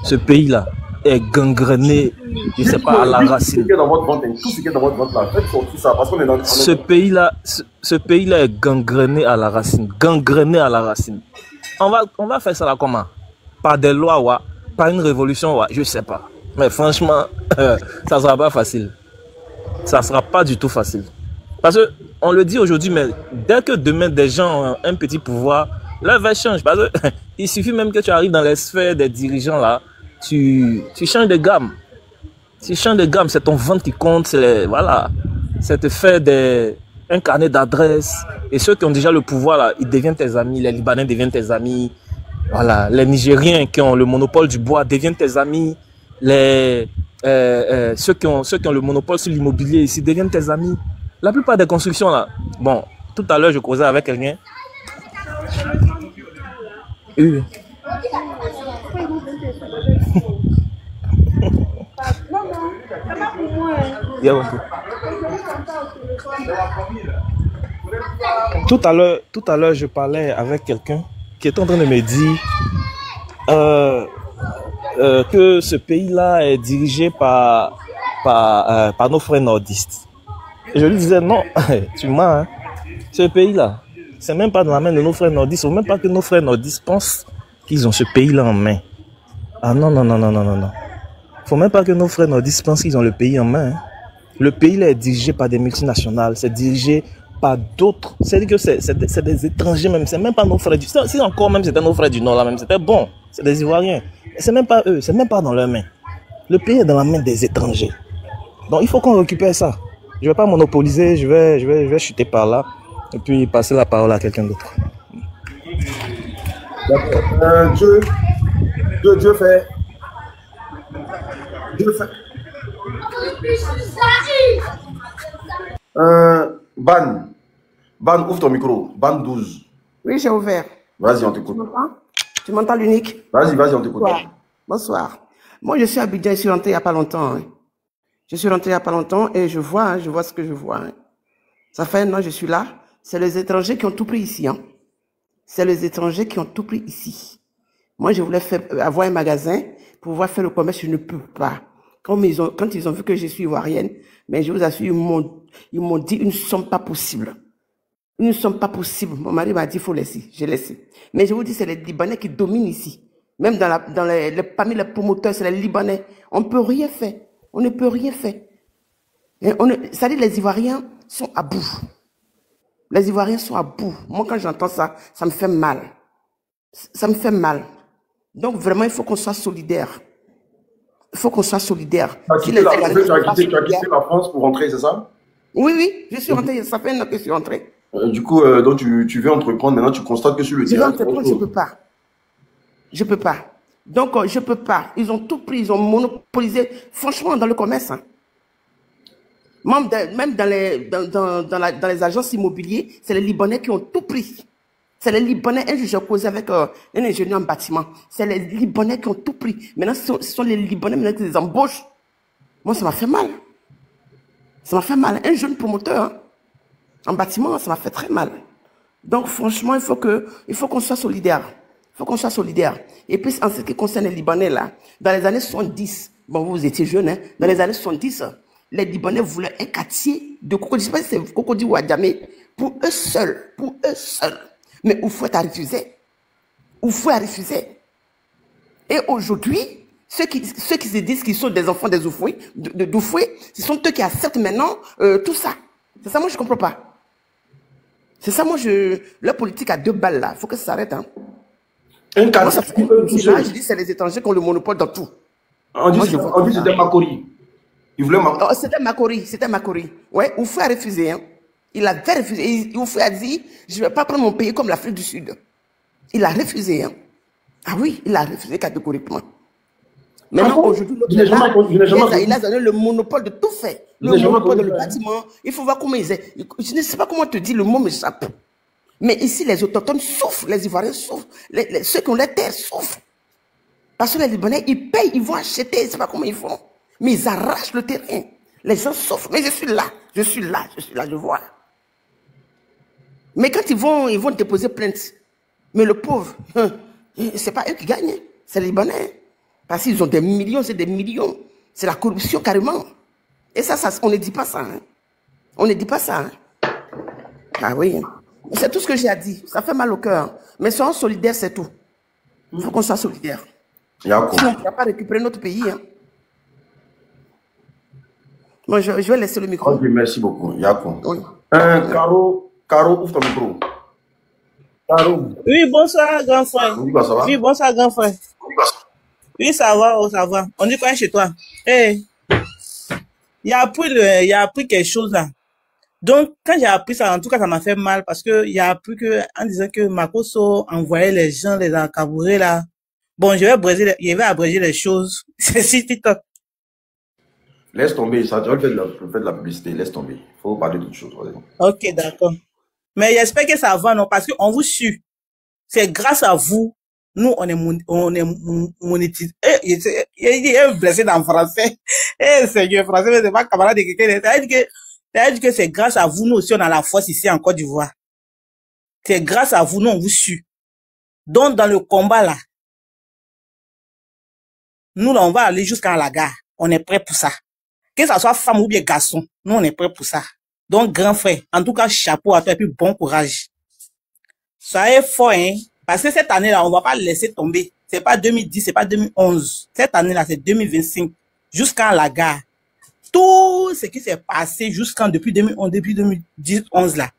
Ce pays-là est gangréné, je ne sais pas, à la racine. Tout ce qui est dans votre ventre là, faites sortir ça parce qu'on est dans... Ce pays-là est gangréné à la racine. Gangréné à la racine. On va faire ça là comment? Par des lois, ouais. Par une révolution, ouais. Je ne sais pas. Mais franchement, ça ne sera pas facile. Ça ne sera pas du tout facile. Parce qu'on le dit aujourd'hui, mais dès que demain des gens ont un petit pouvoir, leur vie change. Parce qu'il suffit même que tu arrives dans les sphères des dirigeants là, tu changes de gamme. Si change de gamme, c'est ton ventre qui compte, voilà. C'est te faire un carnet d'adresses. Et ceux qui ont déjà le pouvoir, là, ils deviennent tes amis. Les Libanais deviennent tes amis. Voilà. Les Nigériens qui ont le monopole du bois deviennent tes amis. Ceux qui ont le monopole sur l'immobilier ici deviennent tes amis. La plupart des constructions, là. Bon, tout à l'heure, je causais avec quelqu'un. Oui. Tout à l'heure, je parlais avec quelqu'un qui est en train de me dire que ce pays-là est dirigé par nos frères nordistes. Et je lui disais non, tu mens, hein. Ce pays-là, c'est même pas dans la main de nos frères nordistes. Il ne faut même pas que nos frères nordistes pensent qu'ils ont ce pays-là en main. Ah non. Il ne faut même pas que nos frères nordistes pensent qu'ils ont le pays en main. Hein. Le pays là est dirigé par des multinationales, c'est dirigé par d'autres. C'est-à-dire que c'est des étrangers même, c'est même pas nos frères du Nord. Si encore même c'était nos frères du Nord là même, c'était bon, c'est des Ivoiriens. C'est même pas eux, c'est même pas dans leurs mains. Le pays est dans la main des étrangers. Donc il faut qu'on récupère ça. Je ne vais pas monopoliser, je vais chuter par là et puis passer la parole à quelqu'un d'autre. Dieu fait. Ban, ouvre ton micro. Ban 12. Oui, j'ai ouvert. Vas-y, on t'écoute. Tu m'entends, l'unique? Vas-y, on t'écoute. Bonsoir. Moi, je suis à Abidjan, je suis rentré il n'y a pas longtemps. Hein. Je suis rentré il n'y a pas longtemps et je vois ce que je vois. Hein. Ça fait 1 an que je suis là. C'est les étrangers qui ont tout pris ici. Hein. C'est les étrangers qui ont tout pris ici. Moi, je voulais avoir un magasin pour pouvoir faire le commerce, je ne peux pas. Quand ils ont vu que je suis ivoirienne, mais je vous assure, ils m'ont dit, ils ne sont pas possibles. Ils ne sont pas possibles. Mon mari m'a dit, il faut laisser. J'ai laissé. Mais je vous dis, c'est les Libanais qui dominent ici. Même parmi les promoteurs, c'est les Libanais. On ne peut rien faire. On ne peut rien faire. Ça dit, les Ivoiriens sont à bout. Les Ivoiriens sont à bout. Moi, quand j'entends ça, ça me fait mal. Ça me fait mal. Donc, vraiment, il faut qu'on soit solidaire. Il faut qu'on soit solidaire. Tu as quitté la France pour rentrer, c'est ça? Oui, je suis rentré. Ça fait 1 an que je suis rentré. Du coup, donc tu veux entreprendre. Maintenant, tu constates que sur le terrain... Je peux pas. Je peux pas. Donc, je peux pas. Ils ont tout pris. Ils ont monopolisé. Franchement, dans le commerce. Hein. Même dans les agences immobilières, c'est les Libanais qui ont tout pris. C'est les Libanais. Un jour, j'ai causé avec un ingénieur en bâtiment. C'est les Libanais qui ont tout pris. Maintenant, ce sont les Libanais maintenant qui les embauchent. Moi, ça m'a fait mal. Ça m'a fait mal. Un jeune promoteur hein, en bâtiment, ça m'a fait très mal. Donc, franchement, il faut qu'on soit solidaire. Il faut qu'on soit solidaire. Et puis, en ce qui concerne les Libanais, là, dans les années 70, bon, vous étiez jeune, hein, dans les années 70, les Libanais voulaient un quartier de Cocody. Je ne sais pas si c'est Cocody ou Adjamé. Pour eux seuls. Mais Oufouet a refusé. Et aujourd'hui, ceux qui se disent qu'ils sont des enfants des Oufouet, d'Oufouet, ce sont eux qui acceptent maintenant tout ça. C'est ça, moi, je ne comprends pas. C'est ça, moi, leur politique à 2 balles, là. Il faut que ça s'arrête. Hein. Moi, ça fait je dis c'est les étrangers qui ont le monopole dans tout. On dit c'était Makori. Il voulait C'était Makori. Ouais, Oufouet a refusé. Hein. Il avait refusé. Oufouet a dit, je ne vais pas prendre mon pays comme l'Afrique du Sud. Il a refusé. Hein. Ah oui, il a refusé catégoriquement. Maintenant, aujourd'hui, il a donné le monopole de tout faire. Le monopole de le bâtiment. Il faut voir comment ils est. Je ne sais pas comment te dire, le mot m'échappe. Mais ici, les autochtones souffrent, les Ivoiriens souffrent, ceux qui ont les terres souffrent. Parce que les Libanais, ils payent, ils vont acheter, je ne sais pas comment ils font. Mais ils arrachent le terrain. Les gens souffrent. Mais je suis là, je vois. Mais quand ils vont déposer plainte, mais le pauvre, c'est pas eux qui gagnent, c'est les Libanais. Parce qu'ils ont des millions, c'est des millions. C'est la corruption carrément. Et ça on ne dit pas ça. Hein. On ne dit pas ça. Hein. Ah oui. C'est tout ce que j'ai à dire. Ça fait mal au cœur. Mais soyons solidaires, c'est tout. Il faut qu'on soit solidaires. Sinon, on ne pourra pas récupérer notre pays. Hein. Bon, je vais laisser le micro. Ok, merci beaucoup. Yako. Oui. Caro, ouvre ton micro. Caro. Oui, bonsoir, grand frère. Oui, ça va? Oui, bonsoir, grand frère. Oui, ça va, ça va. On dit quoi chez toi? Hey, il a appris quelque chose là. Donc, quand j'ai appris ça, en tout cas, ça m'a fait mal parce que il a appris que, en disant que Makoso envoyait les gens les encabourer là. Bon, je vais abréger les choses. C'est si TikTok. Laisse tomber, ça, tu vas faire de la publicité, laisse tomber. Il faut parler d'autre chose. Ok, d'accord. Mais j'espère que ça va, non, parce qu'on vous suit. C'est grâce à vous, nous, on est monétisé. Il est blessé dans le français. Seigneur, français, mais c'est pas camarade de quelqu'un. C'est-à-dire que c'est grâce à vous, nous aussi, on a la force ici en Côte d'Ivoire. C'est grâce à vous, nous, on vous suit. Donc, dans le combat, là, nous, là, on va aller jusqu'à la gare. On est prêt pour ça. Que ça soit femme ou bien garçon, nous, on est prêt pour ça. Donc, grand frère, en tout cas, chapeau à toi et puis bon courage. Soyez fort, hein. Parce que cette année-là, on va pas laisser tomber. C'est pas 2010, c'est pas 2011. Cette année-là, c'est 2025. Jusqu'à la gare. Tout ce qui s'est passé depuis 2011, depuis 2010, 11 là.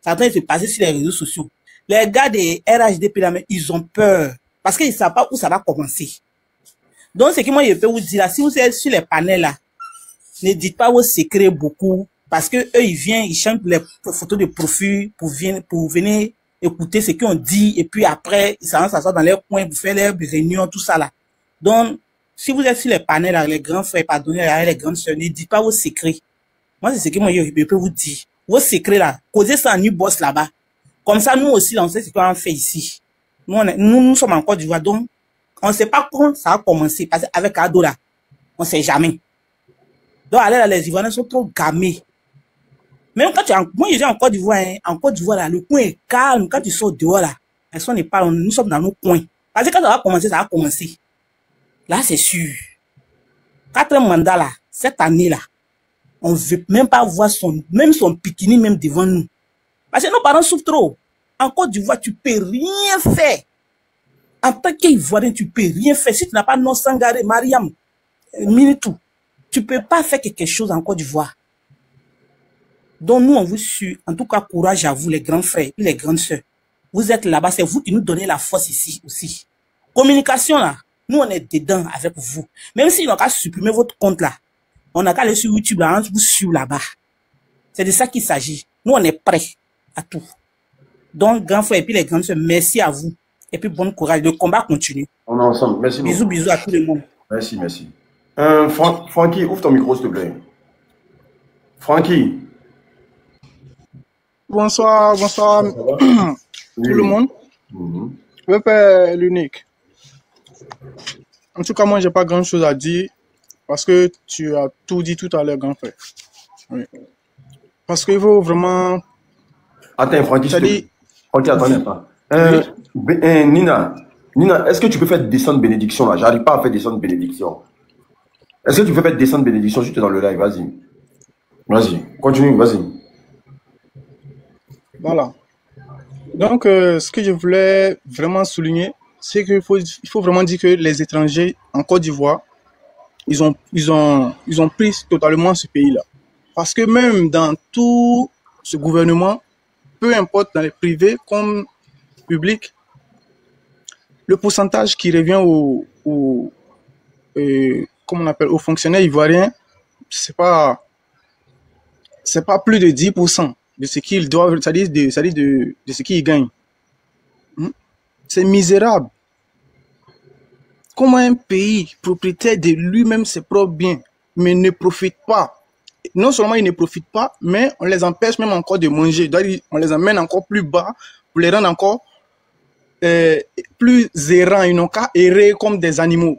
Ça doit se passer sur les réseaux sociaux. Les gars des RHDP là, ils ont peur. Parce qu'ils savent pas où ça va commencer. Donc, ce que moi, je peux vous dire là, si vous êtes sur les panels là, ne dites pas vos secrets beaucoup. Parce que eux, ils viennent, ils chantent les photos de profil pour venir écouter ce qu'on dit. Et puis après, ils s'assoient dans leur coin pour faire leurs réunions, tout ça là. Donc, si vous êtes sur les panels avec les grands frères, pardonnez, avec les grandes sœurs, ne dites pas vos secrets. Moi, c'est ce que moi, je peux vous dire. Vos secrets là, causez ça en New Boss là-bas. Comme ça, nous aussi, on sait ce qu'on fait ici. Nous sommes en Côte d'Ivoire, donc, on ne sait pas quand ça a commencé. Parce qu'avec Ado là, on ne sait jamais. Donc, allez là, les Ivoiriens sont trop gamés. Même quand moi, je suis en Côte d'Ivoire, hein, en Côte d'Ivoire là, le coin est calme. Quand tu sors dehors là, personne ne parle, nous sommes dans nos coins. Parce que quand ça va commencer, ça va commencer. Là, c'est sûr. 4 mandats là, cette année-là, on ne veut même pas voir même son bikini même devant nous. Parce que nos parents souffrent trop. En Côte d'Ivoire, tu peux rien faire. En tant qu'Ivoirien, tu peux rien faire. Si tu n'as pas non Sangaré, Mariam, Minitou, tu peux pas faire quelque chose en Côte d'Ivoire. Donc nous, on vous suit. En tout cas, courage à vous, les grands frères et les grandes sœurs. Vous êtes là-bas, c'est vous qui nous donnez la force ici aussi. Communication là. Nous, on est dedans avec vous. Même si on n'a qu'à supprimer votre compte là, on n'a qu'à aller sur YouTube là, on vous suit là-bas. C'est de ça qu'il s'agit. Nous, on est prêts à tout. Donc, grand frère et puis les grandes sœurs, merci à vous. Et puis, bon courage. Le combat continue. On est ensemble. Merci beaucoup. Bisous, bisous à tout le monde. Merci, merci. Francky, ouvre ton micro, s'il te plaît. Francky. Bonsoir, bonsoir tout le monde. Je vais l'unique. En tout cas, moi, j'ai pas grand chose à dire parce que tu as tout dit tout à l'heure, grand frère. Oui. Parce qu'il faut vraiment. Attends, Francky, attends. Nina, est-ce que tu peux faire descendre bénédiction là? J'arrive pas à faire descendre bénédiction. Est-ce que tu peux faire descendre bénédiction juste dans le live? Vas-y. Vas-y, continue, vas-y. Voilà. Donc, ce que je voulais vraiment souligner, c'est qu'il faut vraiment dire que les étrangers en Côte d'Ivoire, ils ont pris totalement ce pays-là. Parce que même dans tout ce gouvernement, peu importe dans les privés comme publics, le pourcentage qui revient comment on appelle, aux fonctionnaires ivoiriens, c'est pas plus de 10% de ce qu'ils doivent, c'est-à-dire de ce qu'ils gagnent. C'est misérable. Comment un pays propriétaire de lui-même ses propres biens, mais ne profite pas. Non seulement ils ne profitent pas, mais on les empêche même encore de manger. On les amène encore plus bas pour les rendre encore plus errants. Ils n'ont qu'à errer comme des animaux.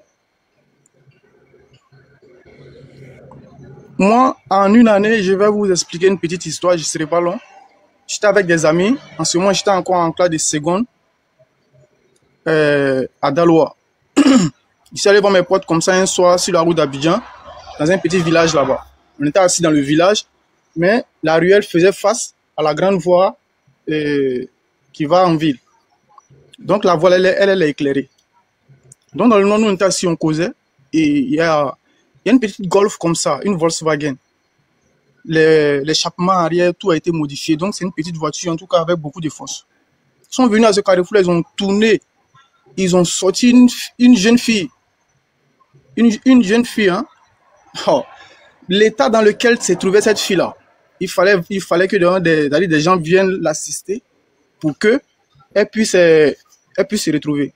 Moi, en une année, je vais vous expliquer une petite histoire, je ne serai pas long. J'étais avec des amis. En ce moment, j'étais encore en classe de seconde à Daloa. Je suis allé voir mes potes comme ça un soir sur la route d'Abidjan, dans un petit village là-bas. On était assis dans le village, mais la ruelle faisait face à la grande voie qui va en ville. Donc la voie, elle est éclairée. Donc dans le nom, nous on était assis, on causait, et il y a une petite Golf comme ça, une Volkswagen. L'échappement arrière, tout a été modifié. Donc c'est une petite voiture, en tout cas avec beaucoup de force. Ils sont venus à ce carrefour, ils ont tourné. Ils ont sorti une jeune fille. Une jeune fille, hein. Oh. l'état dans lequel se trouvait cette fille-là. Il fallait que des gens viennent l'assister pour qu'elle puisse se retrouver.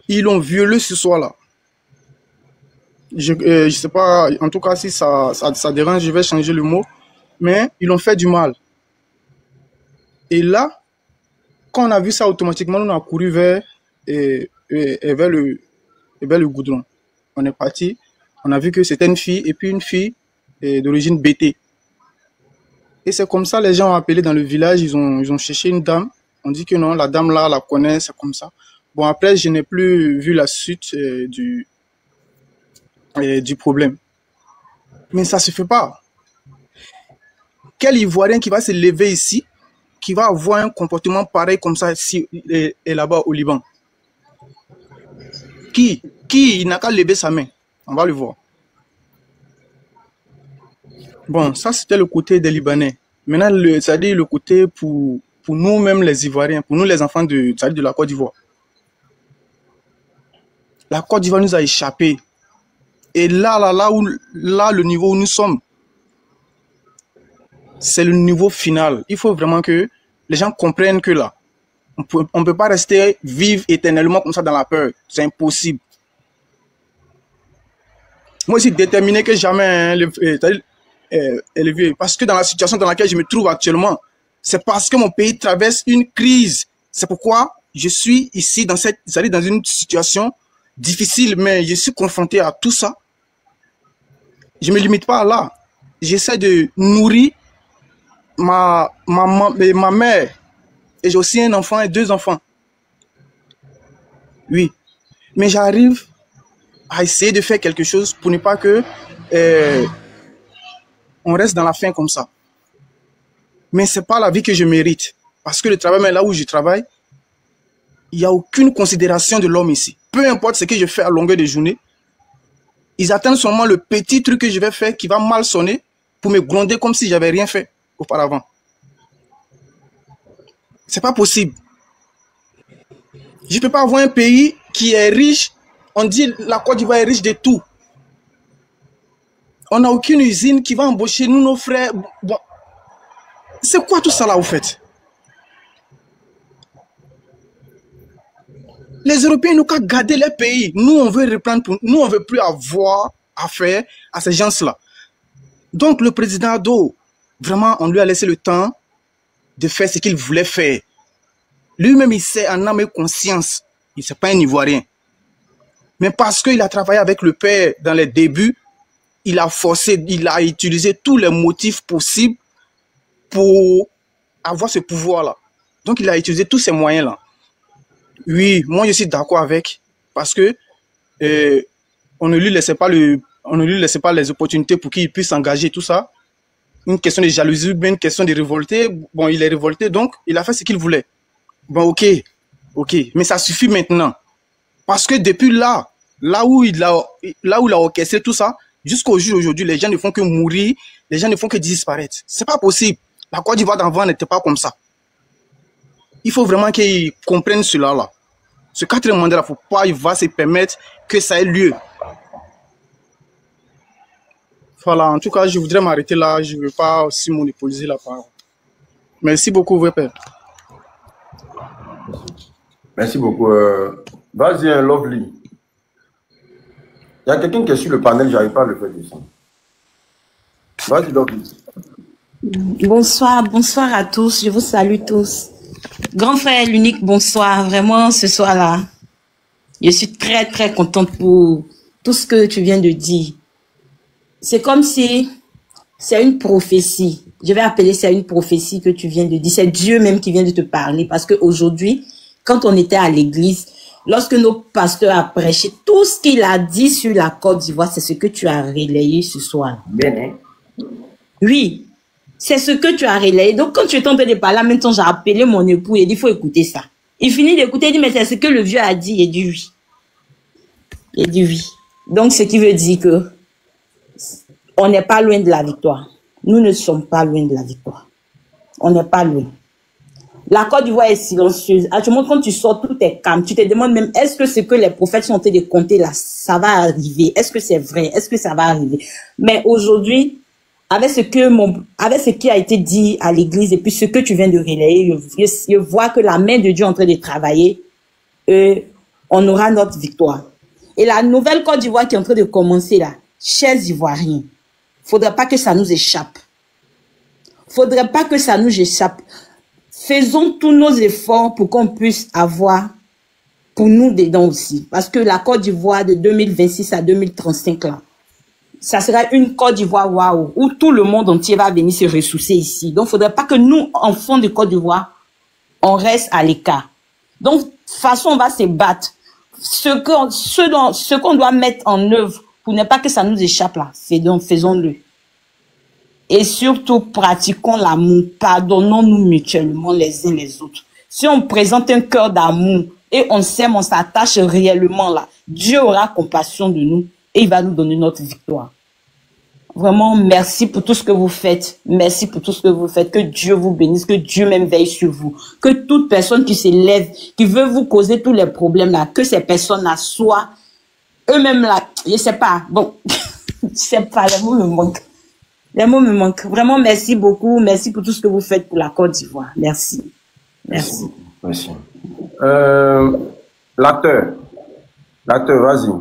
Ils l'ont violée ce soir-là. Je sais pas, en tout cas, si ça dérange, je vais changer le mot. Mais ils l'ont fait du mal. Et là, quand on a vu ça, automatiquement, on a couru vers le goudron. On est parti, on a vu que c'était une fille, et puis une fille d'origine BT. Et c'est comme ça, les gens ont appelé dans le village, ils ont cherché une dame. On dit que non, la dame là, la connaît, c'est comme ça. Bon, après, je n'ai plus vu la suite du problème. Mais ça se fait pas. Quel Ivoirien qui va se lever ici, qui va avoir un comportement pareil comme ça ici et là-bas au Liban? Qui n'a qu'à lever sa main? On va le voir. Bon, ça c'était le côté des Libanais. Maintenant, c'est-à-dire le côté pour nous-mêmes les Ivoiriens, pour nous les enfants de la Côte d'Ivoire. La Côte d'Ivoire nous a échappé. Et là, le niveau où nous sommes, c'est le niveau final. Il faut vraiment que les gens comprennent que là, on ne peut pas rester vivre éternellement comme ça dans la peur. C'est impossible. Moi, je suis déterminé que jamais élevé. Parce que dans la situation dans laquelle je me trouve actuellement, c'est parce que mon pays traverse une crise. C'est pourquoi je suis ici dans une situation difficile, mais je suis confronté à tout ça. Je ne me limite pas là. J'essaie de nourrir ma mère. Et j'ai aussi un enfant et 2 enfants. Oui. Mais j'arrive à essayer de faire quelque chose pour ne pas que on reste dans la faim comme ça. Mais ce n'est pas la vie que je mérite. Parce que le travail, mais là où je travaille, il n'y a aucune considération de l'homme ici. Peu importe ce que je fais à longueur de journée, ils attendent seulement le petit truc que je vais faire qui va mal sonner pour me gronder comme si j'avais rien fait auparavant. C'est pas possible. Je ne peux pas avoir un pays qui est riche. On dit la Côte d'Ivoire est riche de tout. On n'a aucune usine qui va embaucher nous, nos frères. Bon. C'est quoi tout ça là, vous faites? Les Européens n'ont qu'à garder leur pays. Nous, on veut reprendre pour nous, on ne veut plus avoir affaire à ces gens-là. Donc, le président Ado, vraiment, on lui a laissé le temps de faire ce qu'il voulait faire. Lui-même, il sait en âme et conscience. Il n'est pas un Ivoirien. Mais parce qu'il a travaillé avec le père dans les débuts, il a forcé, il a utilisé tous les motifs possibles pour avoir ce pouvoir-là. Donc, il a utilisé tous ces moyens-là. Oui, moi, je suis d'accord avec. Parce que on ne lui laissait pas les opportunités pour qu'il puisse s'engager, tout ça. Une question de jalousie, une question de révolter. Bon, il est révolté, donc il a fait ce qu'il voulait. Bon, ok, mais ça suffit maintenant. Parce que depuis là où il a orchestré tout ça, jusqu'au jour d'aujourd'hui, les gens ne font que mourir, les gens ne font que disparaître. C'est pas possible. La Côte d'Ivoire d'avant n'était pas comme ça. Il faut vraiment qu'ils comprennent cela là. Ce 4e mandat, il ne faut pas, il va se permettre que ça ait lieu. Voilà, en tout cas, je voudrais m'arrêter là. Je ne veux pas aussi monopoliser la parole. Merci beaucoup, votre père. Merci beaucoup. Vas-y, Lovely. Il y a quelqu'un qui est sur le panel, je n'arrive pas à le faire descendre. Vas-y, Lovely. Bonsoir à tous. Je vous salue tous. Grand frère, l'unique, bonsoir. Vraiment, ce soir-là, je suis très, très contente pour tout ce que tu viens de dire. C'est comme si c'est une prophétie. Je vais appeler ça une prophétie que tu viens de dire. C'est Dieu même qui vient de te parler. Parce qu'aujourd'hui, quand on était à l'église, lorsque nos pasteurs ont prêché, tout ce qu'il a dit sur la Côte d'Ivoire, c'est ce que tu as relayé ce soir. Bien, hein? Oui, c'est ce que tu as relayé. Donc, quand tu es en train de parler, maintenant, j'ai appelé mon époux et il dit, il faut écouter ça. Il finit d'écouter, il dit, mais c'est ce que le vieux a dit. Il dit oui. Il dit oui. Donc, ce qui veut dire que on n'est pas loin de la victoire. Nous ne sommes pas loin de la victoire. On n'est pas loin. La Côte d'Ivoire est silencieuse. Actuellement, quand tu sors, tout est calme. Tu te demandes même, est-ce que ce que les prophètes sont en train de compter là, ça va arriver? Est-ce que c'est vrai? Est-ce que ça va arriver? Mais aujourd'hui, avec ce qui a été dit à l'église et puis ce que tu viens de relayer, je vois que la main de Dieu est en train de travailler et on aura notre victoire. Et la nouvelle Côte d'Ivoire qui est en train de commencer là, chers Ivoiriens, faudrait pas que ça nous échappe. Faudrait pas que ça nous échappe. Faisons tous nos efforts pour qu'on puisse avoir pour nous dedans aussi. Parce que la Côte d'Ivoire de 2026 à 2035 là, ça sera une Côte d'Ivoire waouh, où tout le monde entier va venir se ressourcer ici. Donc, il ne faudrait pas que nous, enfants de Côte d'Ivoire, on reste à l'écart. Donc, de toute façon, on va se battre. Ce qu'on doit mettre en œuvre pour ne pas que ça nous échappe là, faisons-le. Et surtout, pratiquons l'amour. Pardonnons-nous mutuellement les uns les autres. Si on présente un cœur d'amour et on s'aime, on s'attache réellement là, Dieu aura compassion de nous. Et il va nous donner notre victoire. Vraiment, merci pour tout ce que vous faites. Merci pour tout ce que vous faites. Que Dieu vous bénisse, que Dieu même veille sur vous. Que toute personne qui se lève, qui veut vous causer tous les problèmes là, que ces personnes-là soient eux-mêmes là, je sais pas, bon, je sais pas, les mots me manquent. Les mots me manquent. Vraiment, merci beaucoup. Merci pour tout ce que vous faites pour la Côte d'Ivoire. Merci. Merci. Merci. L'acteur, vas-y.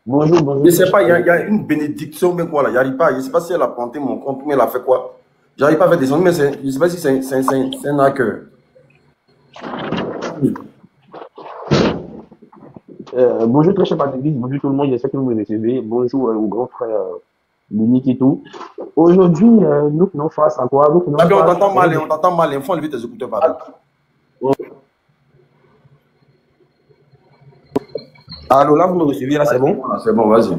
Bonjour, bonjour. Je ne sais pas, il y a une bénédiction, mais quoi là, j'arrive pas. Je ne sais pas si elle a planté mon compte, mais elle a fait quoi. J'arrive pas à faire des sons, mais je ne sais pas si c'est un hacker. Bonjour très cher Patrick, bonjour tout le monde, j'espère que vous me recevez. Bonjour au grand frère Munich et tout. Aujourd'hui, nous faisons face à quoi? On t'entend mal, il faut enlever tes écouteurs par là. Alors là, vous me recevez, là c'est bon? C'est bon, vas-y.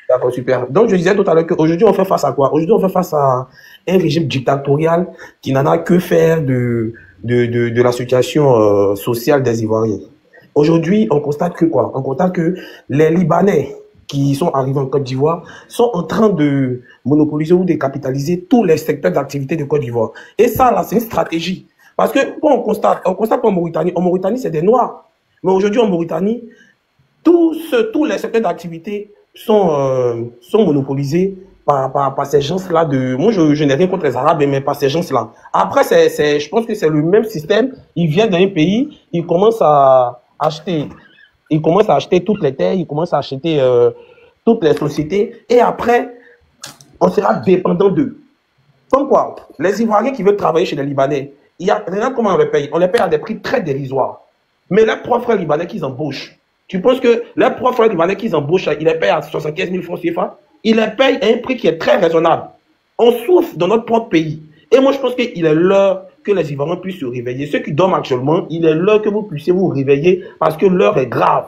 D'accord, super. Donc je disais tout à l'heure qu'aujourd'hui, on fait face à quoi? Aujourd'hui, on fait face à un régime dictatorial qui n'en a que faire de la situation sociale des Ivoiriens. Aujourd'hui, on constate que quoi? On constate que les Libanais qui sont arrivés en Côte d'Ivoire sont en train de monopoliser ou de capitaliser tous les secteurs d'activité de Côte d'Ivoire. Et ça, là, c'est une stratégie. Parce que quand on constate qu'en Mauritanie, c'est des Noirs. Mais aujourd'hui, en Mauritanie, tous les secteurs d'activité sont monopolisés par ces gens-là moi, je n'ai rien contre les Arabes, mais par ces gens-là. Après, je pense que c'est le même système. Ils viennent d'un pays, ils commencent à acheter toutes les terres, ils commencent à acheter toutes les sociétés, et après, on sera dépendant d'eux. Comme quoi, les Ivoiriens qui veulent travailler chez les Libanais, regarde comment on les paye. On les paye à des prix très dérisoires. Mais les 3 frères libanais qu'ils embauchent, tu penses que les 3 frères libanais qu'ils embauchent, ils les payent à 75 000 francs CFA? Ils les payent à un prix qui est très raisonnable. On souffre dans notre propre pays. Et moi, je pense qu'il est l'heure que les Ivoiriens puissent se réveiller. Ceux qui dorment actuellement, il est l'heure que vous puissiez vous réveiller parce que l'heure est grave.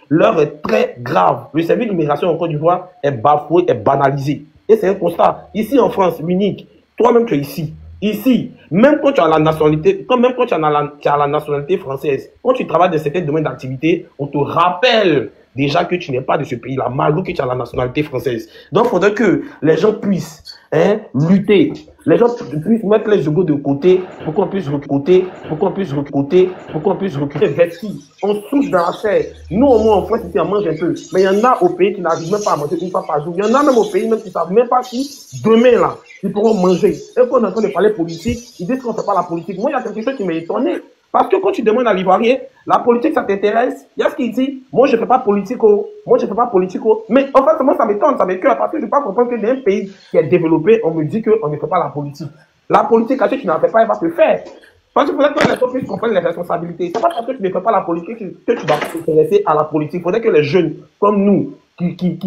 L'heure est très grave. Le service d'immigration en Côte d'Ivoire est bafoué, est banalisé. Et c'est un constat. Ici en France, Munich, toi-même tu es ici. Ici, même quand tu as la nationalité, même quand tu as la nationalité française, quand tu travailles dans certains domaines d'activité, on te rappelle déjà que tu n'es pas de ce pays-là, malgré que tu as la nationalité française. Donc, il faudrait que les gens puissent lutter. Les gens puissent mettre les égos de côté pour qu'on puisse recruter, pour qu'on puisse recruter vers qui on souffre dans la chair. Nous, au moins, en France, ici, on mange un peu. Mais il y en a au pays qui n'arrivent même pas à manger une fois par jour. Il y en a même au pays même qui ne savent même pas si demain, là, ils pourront manger. Et quand on est en train de parler politique, ils disent qu'on ne fait pas la politique. Moi, il y a quelque chose qui m'a étonné. Parce que quand tu demandes à l'Ivoirien, la politique, ça t'intéresse, il y a ce qu'il dit, moi je ne fais pas politique, moi je ne fais pas politique. Mais en fait, moi ça m'étonne, ça m'écoeure, parce que je ne peux pas comprendre que dans un pays qui est développé, on me dit qu'on ne fait pas la politique. La politique, si tu n'en fais pas, elle va se faire. Parce qu'il faudrait que les gens puissent comprendre les responsabilités. C'est pas parce que tu ne fais pas la politique que tu vas t'intéresser à la politique. Il faudrait que les jeunes, comme nous, qui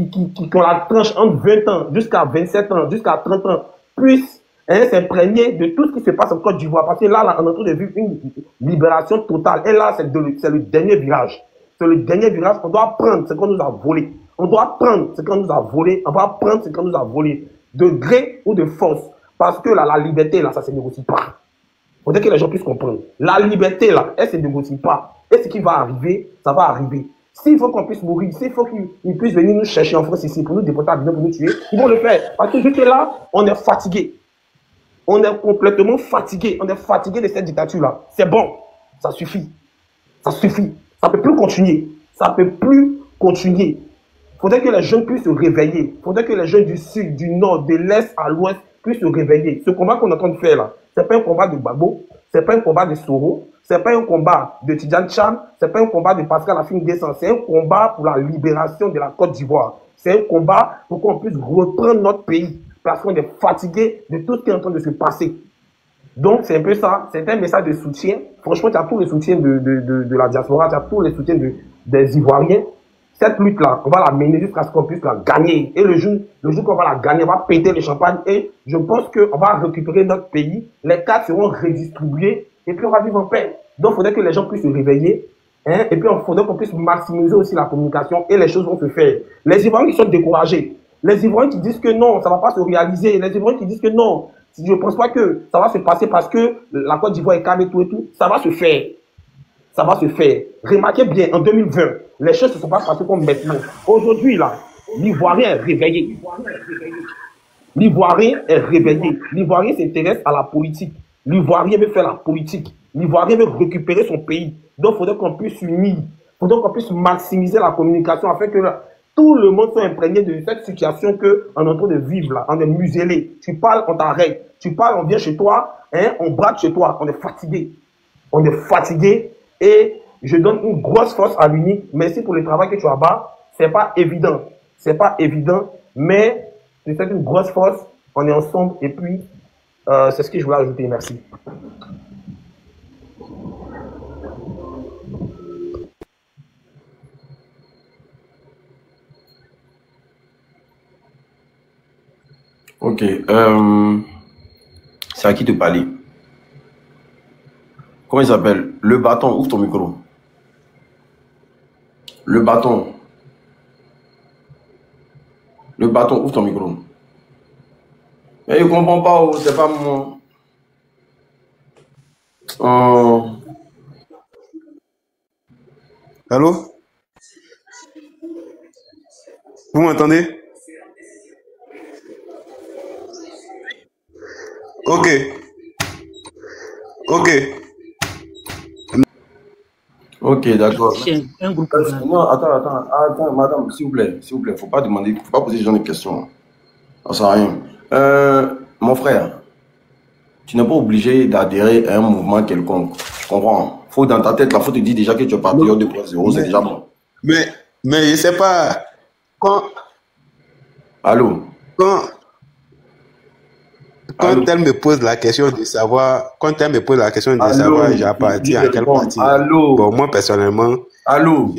ont la tranche entre 20 ans jusqu'à 27 ans, jusqu'à 30 ans, puissent s'imprégner de tout ce qui se passe en Côte d'Ivoire. Parce que là, on est en train de vivre une libération totale. Et là, c'est le dernier virage. C'est le dernier virage. On doit prendre ce qu'on nous a volé. On doit prendre ce qu'on nous a volé. On va prendre ce qu'on nous a volé. De gré ou de force. Parce que là, la liberté, là, ça ne se négocie pas. Il faudrait que les gens puissent comprendre. La liberté, là, elle ne se négocie pas. Et ce qui va arriver, ça va arriver. S'il faut qu'on puisse mourir, s'il faut qu'ils puissent venir nous chercher en France ici pour nous déporter à Abidjan, pour nous tuer, ils vont le faire. Parce que juste là, on est fatigué. On est complètement fatigué. On est fatigué de cette dictature-là. C'est bon. Ça suffit. Ça suffit. Ça ne peut plus continuer. Ça ne peut plus continuer. Il faudrait que les jeunes puissent se réveiller. Il faudrait que les jeunes du sud, du nord, de l'est à l'ouest puissent se réveiller. Ce combat qu'on est en train de faire là, ce n'est pas un combat de Gbagbo, ce n'est pas un combat de Soro, ce n'est pas un combat de Tidjane Cham, ce n'est pas un combat de Pascal Afine Descent, c'est un combat pour la libération de la Côte d'Ivoire. C'est un combat pour qu'on puisse reprendre notre pays. Parce qu'on est fatigué de tout ce qui est en train de se passer. Donc, c'est un peu ça. C'est un message de soutien. Franchement, tu as tout le soutien de la diaspora, tu as tout le soutien des Ivoiriens. Cette lutte-là, on va la mener jusqu'à ce qu'on puisse la gagner. Et le jour qu'on va la gagner, on va péter le champagne. Et je pense qu'on va récupérer notre pays. Les cartes seront redistribuées. Et puis, on va vivre en paix. Donc, il faudrait que les gens puissent se réveiller. Hein, et puis, il faudrait qu'on puisse maximiser aussi la communication. Et les choses vont se faire. Les Ivoiriens qui sont découragés. Les Ivoiriens qui disent que non, ça ne va pas se réaliser. Les Ivoiriens qui disent que non, je ne pense pas que ça va se passer parce que la Côte d'Ivoire est calme et tout. Ça va se faire. Ça va se faire. Remarquez bien, en 2020, les choses ne se sont pas passées comme maintenant. Aujourd'hui, là, l'Ivoirien est réveillé. L'Ivoirien est réveillé. L'Ivoirien s'intéresse à la politique. L'Ivoirien veut faire la politique. L'Ivoirien veut récupérer son pays. Donc, il faudrait qu'on puisse s'unir. Il faudrait qu'on puisse maximiser la communication afin que tout le monde soit imprégné de cette situation qu'on est en train de vivre là. On est muselé. Tu parles, on t'arrête. Tu parles, on vient chez toi. Hein, on braque chez toi. On est fatigué. On est fatigué. Et je donne une grosse force à l'UNIC. Merci pour le travail que tu as bas. C'est pas évident. C'est pas évident. Mais je fais une grosse force. On est ensemble. Et puis, c'est ce que je voulais ajouter. Merci. Ok. C'est à qui de parler? Comment il s'appelle? Le bâton, ouvre ton micro. Le bâton. Le bâton, ouvre ton micro. Mais il ne comprend pas, oh, c'est pas moi. Allô? Vous m'entendez? Ok. Ok. Ok, d'accord. C'est un groupe. Non, attends, madame, s'il vous plaît, faut pas demander, faut pas poser ce genre de questions. Ça sert à rien. Mon frère, tu n'es pas obligé d'adhérer à un mouvement quelconque. Tu comprends? Faut dans ta tête, là, faut te dire déjà que tu es patriote 2.0, c'est déjà bon. Mais je sais pas. Allô? Quand elle me pose la question de savoir, j'appartiens à quel parti. Allô? Bon, moi, personnellement. Allô?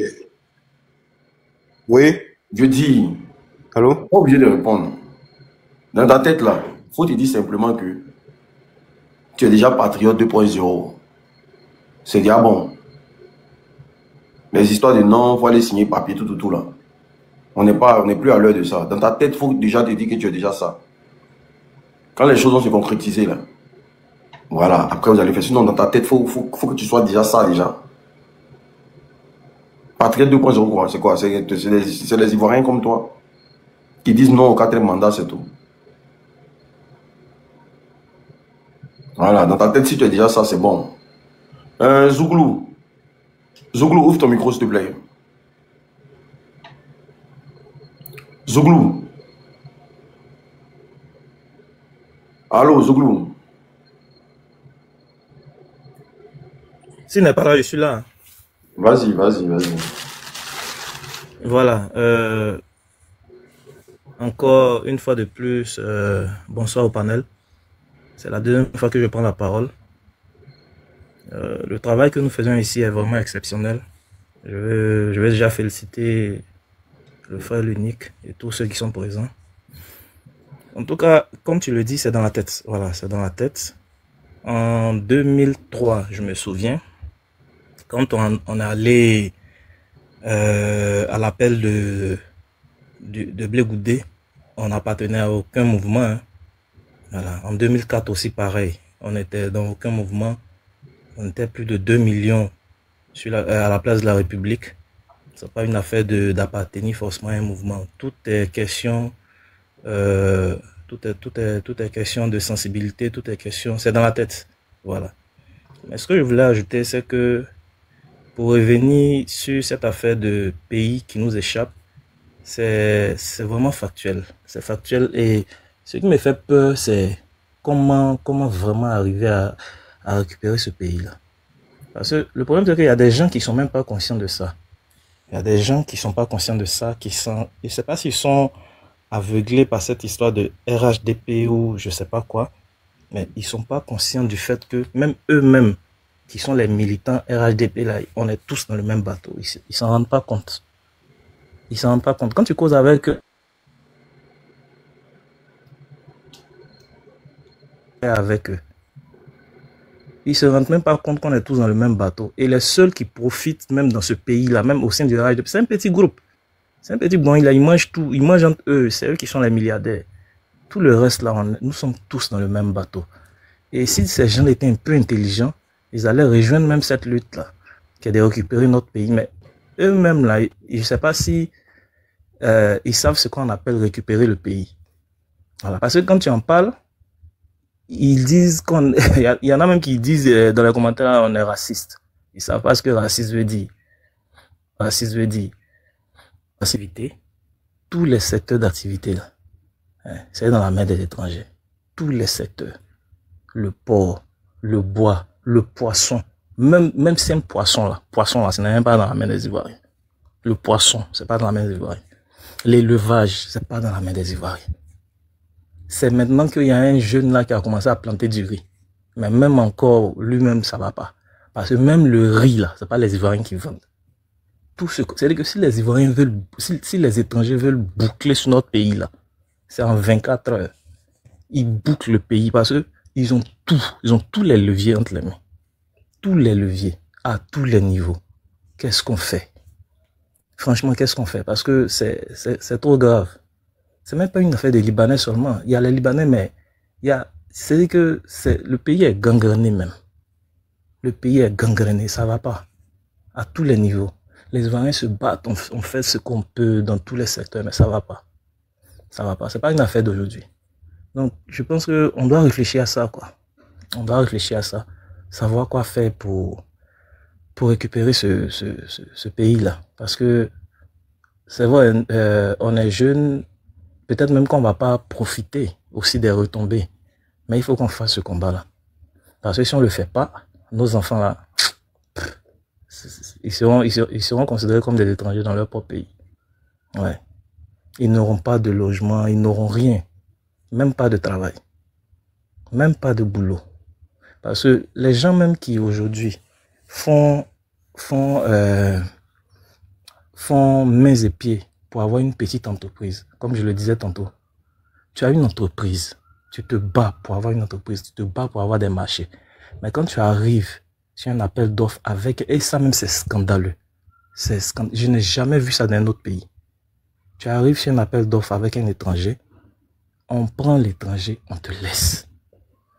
Oui? Je dis. Allô? Pas obligé de répondre. Dans ta tête, là, faut te dire simplement que tu es déjà patriote 2.0. C'est déjà bon. Les histoires de non, faut aller signer papier, tout, là. On n'est plus à l'heure de ça. Dans ta tête, faut déjà te dire que tu es déjà ça. Quand les choses vont se concrétiser, là, voilà, après vous allez faire. Sinon, dans ta tête, faut que tu sois déjà ça, déjà. Patriote 2.0, quoi, c'est quoi? C'est les Ivoiriens comme toi qui disent non au 4e mandat, c'est tout. Voilà, dans ta tête, si tu es déjà ça, c'est bon. Zouglou, ouvre ton micro, s'il te plaît. Zouglou. Allô, Zouglou. S'il n'est pas là, je suis là. Vas-y. Voilà. Encore une fois de plus, bonsoir au panel. C'est la deuxième fois que je prends la parole. Le travail que nous faisons ici est vraiment exceptionnel. Je vais déjà féliciter le frère l'unique et tous ceux qui sont présents. En tout cas, comme tu le dis, c'est dans la tête. Voilà, c'est dans la tête. En 2003, je me souviens, quand on est allé à l'appel de Blé Goudé, on n'appartenait à aucun mouvement. Hein. Voilà. En 2004 aussi, pareil. On n'était dans aucun mouvement. On était plus de 2 millions à la place de la République. Ce n'est pas une affaire d'appartenir forcément à un mouvement. Tout est question Tout est question de sensibilité, tout est question, c'est dans la tête. Voilà. Mais ce que je voulais ajouter, c'est que pour revenir sur cette affaire de pays qui nous échappe, c'est vraiment factuel. C'est factuel et ce qui me fait peur, c'est comment vraiment arriver à récupérer ce pays-là. Parce que le problème, c'est qu'il y a des gens qui sont même pas conscients de ça. Il y a des gens qui sont pas conscients de ça, je sais pas s'ils sont aveuglés par cette histoire de RHDP ou je sais pas quoi, mais ils sont pas conscients du fait que même eux-mêmes, qui sont les militants RHDP, là, on est tous dans le même bateau. Ils s'en rendent pas compte. Ils s'en rendent pas compte. Quand tu causes avec eux, ils se rendent même pas compte qu'on est tous dans le même bateau. Et les seuls qui profitent même dans ce pays-là, même au sein du RHDP, c'est un petit groupe. C'est un petit bon, ils mangent tout, ils mangent entre eux, c'est eux qui sont les milliardaires. Tout le reste là, nous sommes tous dans le même bateau. Et si ces gens étaient un peu intelligents, ils allaient rejoindre même cette lutte-là, qui est de récupérer notre pays. Mais eux-mêmes là, je ne sais pas si ils savent ce qu'on appelle récupérer le pays. Voilà. Parce que quand tu en parles, ils disent il y en a même qui disent dans les commentaires, on est raciste. Ils savent pas ce que raciste veut dire. Raciste veut dire activité, tous les secteurs d'activité là, c'est dans la main des étrangers. Tous les secteurs, le porc, le bois, le poisson, même si un poisson là, ce n'est même pas dans la main des Ivoiriens. Le poisson, c'est pas dans la main des Ivoiriens. L'élevage, c'est pas dans la main des Ivoiriens. C'est maintenant qu'il y a un jeune là qui a commencé à planter du riz. Mais même encore, lui-même, ça va pas. Parce que même le riz là, c'est pas les Ivoiriens qui vendent. C'est-à-dire que si les Ivoiriens veulent, si les étrangers veulent boucler sur notre pays là, c'est en 24 heures. Ils bouclent le pays parce que ils ont tous les leviers entre les mains. Tous les leviers, à tous les niveaux. Qu'est-ce qu'on fait? Franchement, qu'est-ce qu'on fait? Parce que c'est trop grave. C'est même pas une affaire des Libanais seulement. Il y a les Libanais, mais c'est-à-dire que le pays est gangréné même. Le pays est gangréné, ça va pas. À tous les niveaux. Les Ivoiriens se battent, on fait ce qu'on peut dans tous les secteurs, mais ça va pas. Ça va pas. C'est pas une affaire d'aujourd'hui. Donc, je pense qu'on doit réfléchir à ça, quoi. On doit réfléchir à ça. Savoir quoi faire pour récupérer ce pays-là. Parce que, c'est vrai, on est jeunes, peut-être même qu'on va pas profiter aussi des retombées. Mais il faut qu'on fasse ce combat-là. Parce que si on le fait pas, nos enfants là, ils seront considérés comme des étrangers dans leur propre pays. Ouais. Ils n'auront pas de logement, ils n'auront rien. Même pas de travail. Même pas de boulot. Parce que les gens même qui aujourd'hui font mains et pieds pour avoir une petite entreprise, comme je le disais tantôt. Tu as une entreprise, tu te bats pour avoir une entreprise, tu te bats pour avoir des marchés. Mais quand tu arrives sur un appel d'offres avec, et ça même c'est scandaleux. Je n'ai jamais vu ça dans un autre pays. Tu arrives sur un appel d'offres avec un étranger, on prend l'étranger, on te laisse.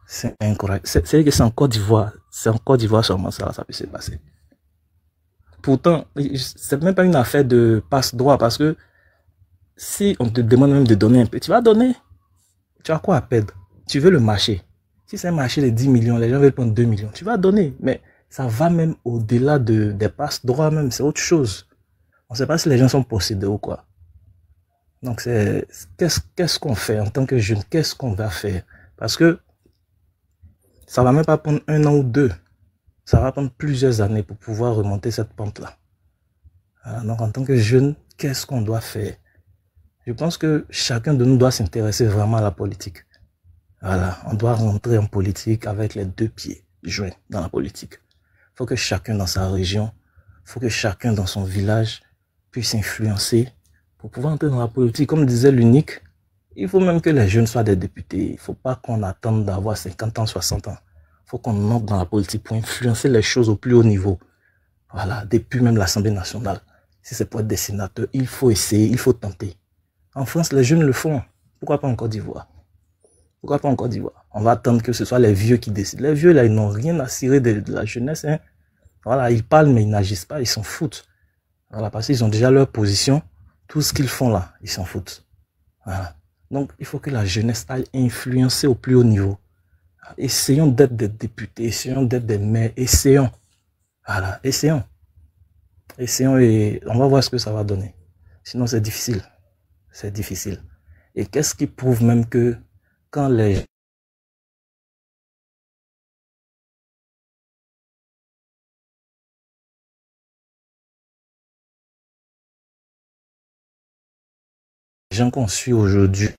C'est incroyable. C'est que c'est en Côte d'Ivoire. C'est en Côte d'Ivoire seulement ça peut se passer. Pourtant, c'est même pas une affaire de passe-droit parce que si on te demande même de donner un peu, tu vas donner. Tu as quoi à perdre? Tu veux le marché. Si c'est un marché de 10 millions, les gens veulent prendre 2 millions. Tu vas donner. Mais ça va même au-delà des passe-droits même. C'est autre chose. On ne sait pas si les gens sont possédés ou quoi. Donc, qu'est-ce qu'on fait en tant que jeune? Qu'est-ce qu'on va faire? Parce que ça va même pas prendre 1 an ou 2. Ça va prendre plusieurs années pour pouvoir remonter cette pente-là. Donc, en tant que jeune, qu'est-ce qu'on doit faire? Je pense que chacun de nous doit s'intéresser vraiment à la politique. Voilà, on doit rentrer en politique avec les 2 pieds joints dans la politique. Il faut que chacun dans sa région, il faut que chacun dans son village puisse influencer pour pouvoir entrer dans la politique. Comme disait l'unique, il faut même que les jeunes soient des députés. Il ne faut pas qu'on attende d'avoir 50 ans, 60 ans. Il faut qu'on entre dans la politique pour influencer les choses au plus haut niveau. Voilà, depuis même l'Assemblée nationale. Si c'est pour être des sénateurs, il faut essayer, il faut tenter. En France, les jeunes le font. Pourquoi pas en Côte d'Ivoire? Pourquoi pas en Côte d'Ivoire? On va attendre que ce soit les vieux qui décident. Les vieux, là, ils n'ont rien à cirer de la jeunesse. Hein. Voilà, ils parlent, mais ils n'agissent pas, ils s'en foutent. Voilà, parce qu'ils ont déjà leur position. Tout ce qu'ils font là, ils s'en foutent. Voilà. Donc, Donc, il faut que la jeunesse aille influencer au plus haut niveau. Essayons d'être des députés, essayons d'être des maires, essayons. Voilà, essayons. Essayons et on va voir ce que ça va donner. Sinon, c'est difficile. C'est difficile. Et qu'est-ce qui prouve même que quand les gens qu'on suit aujourd'hui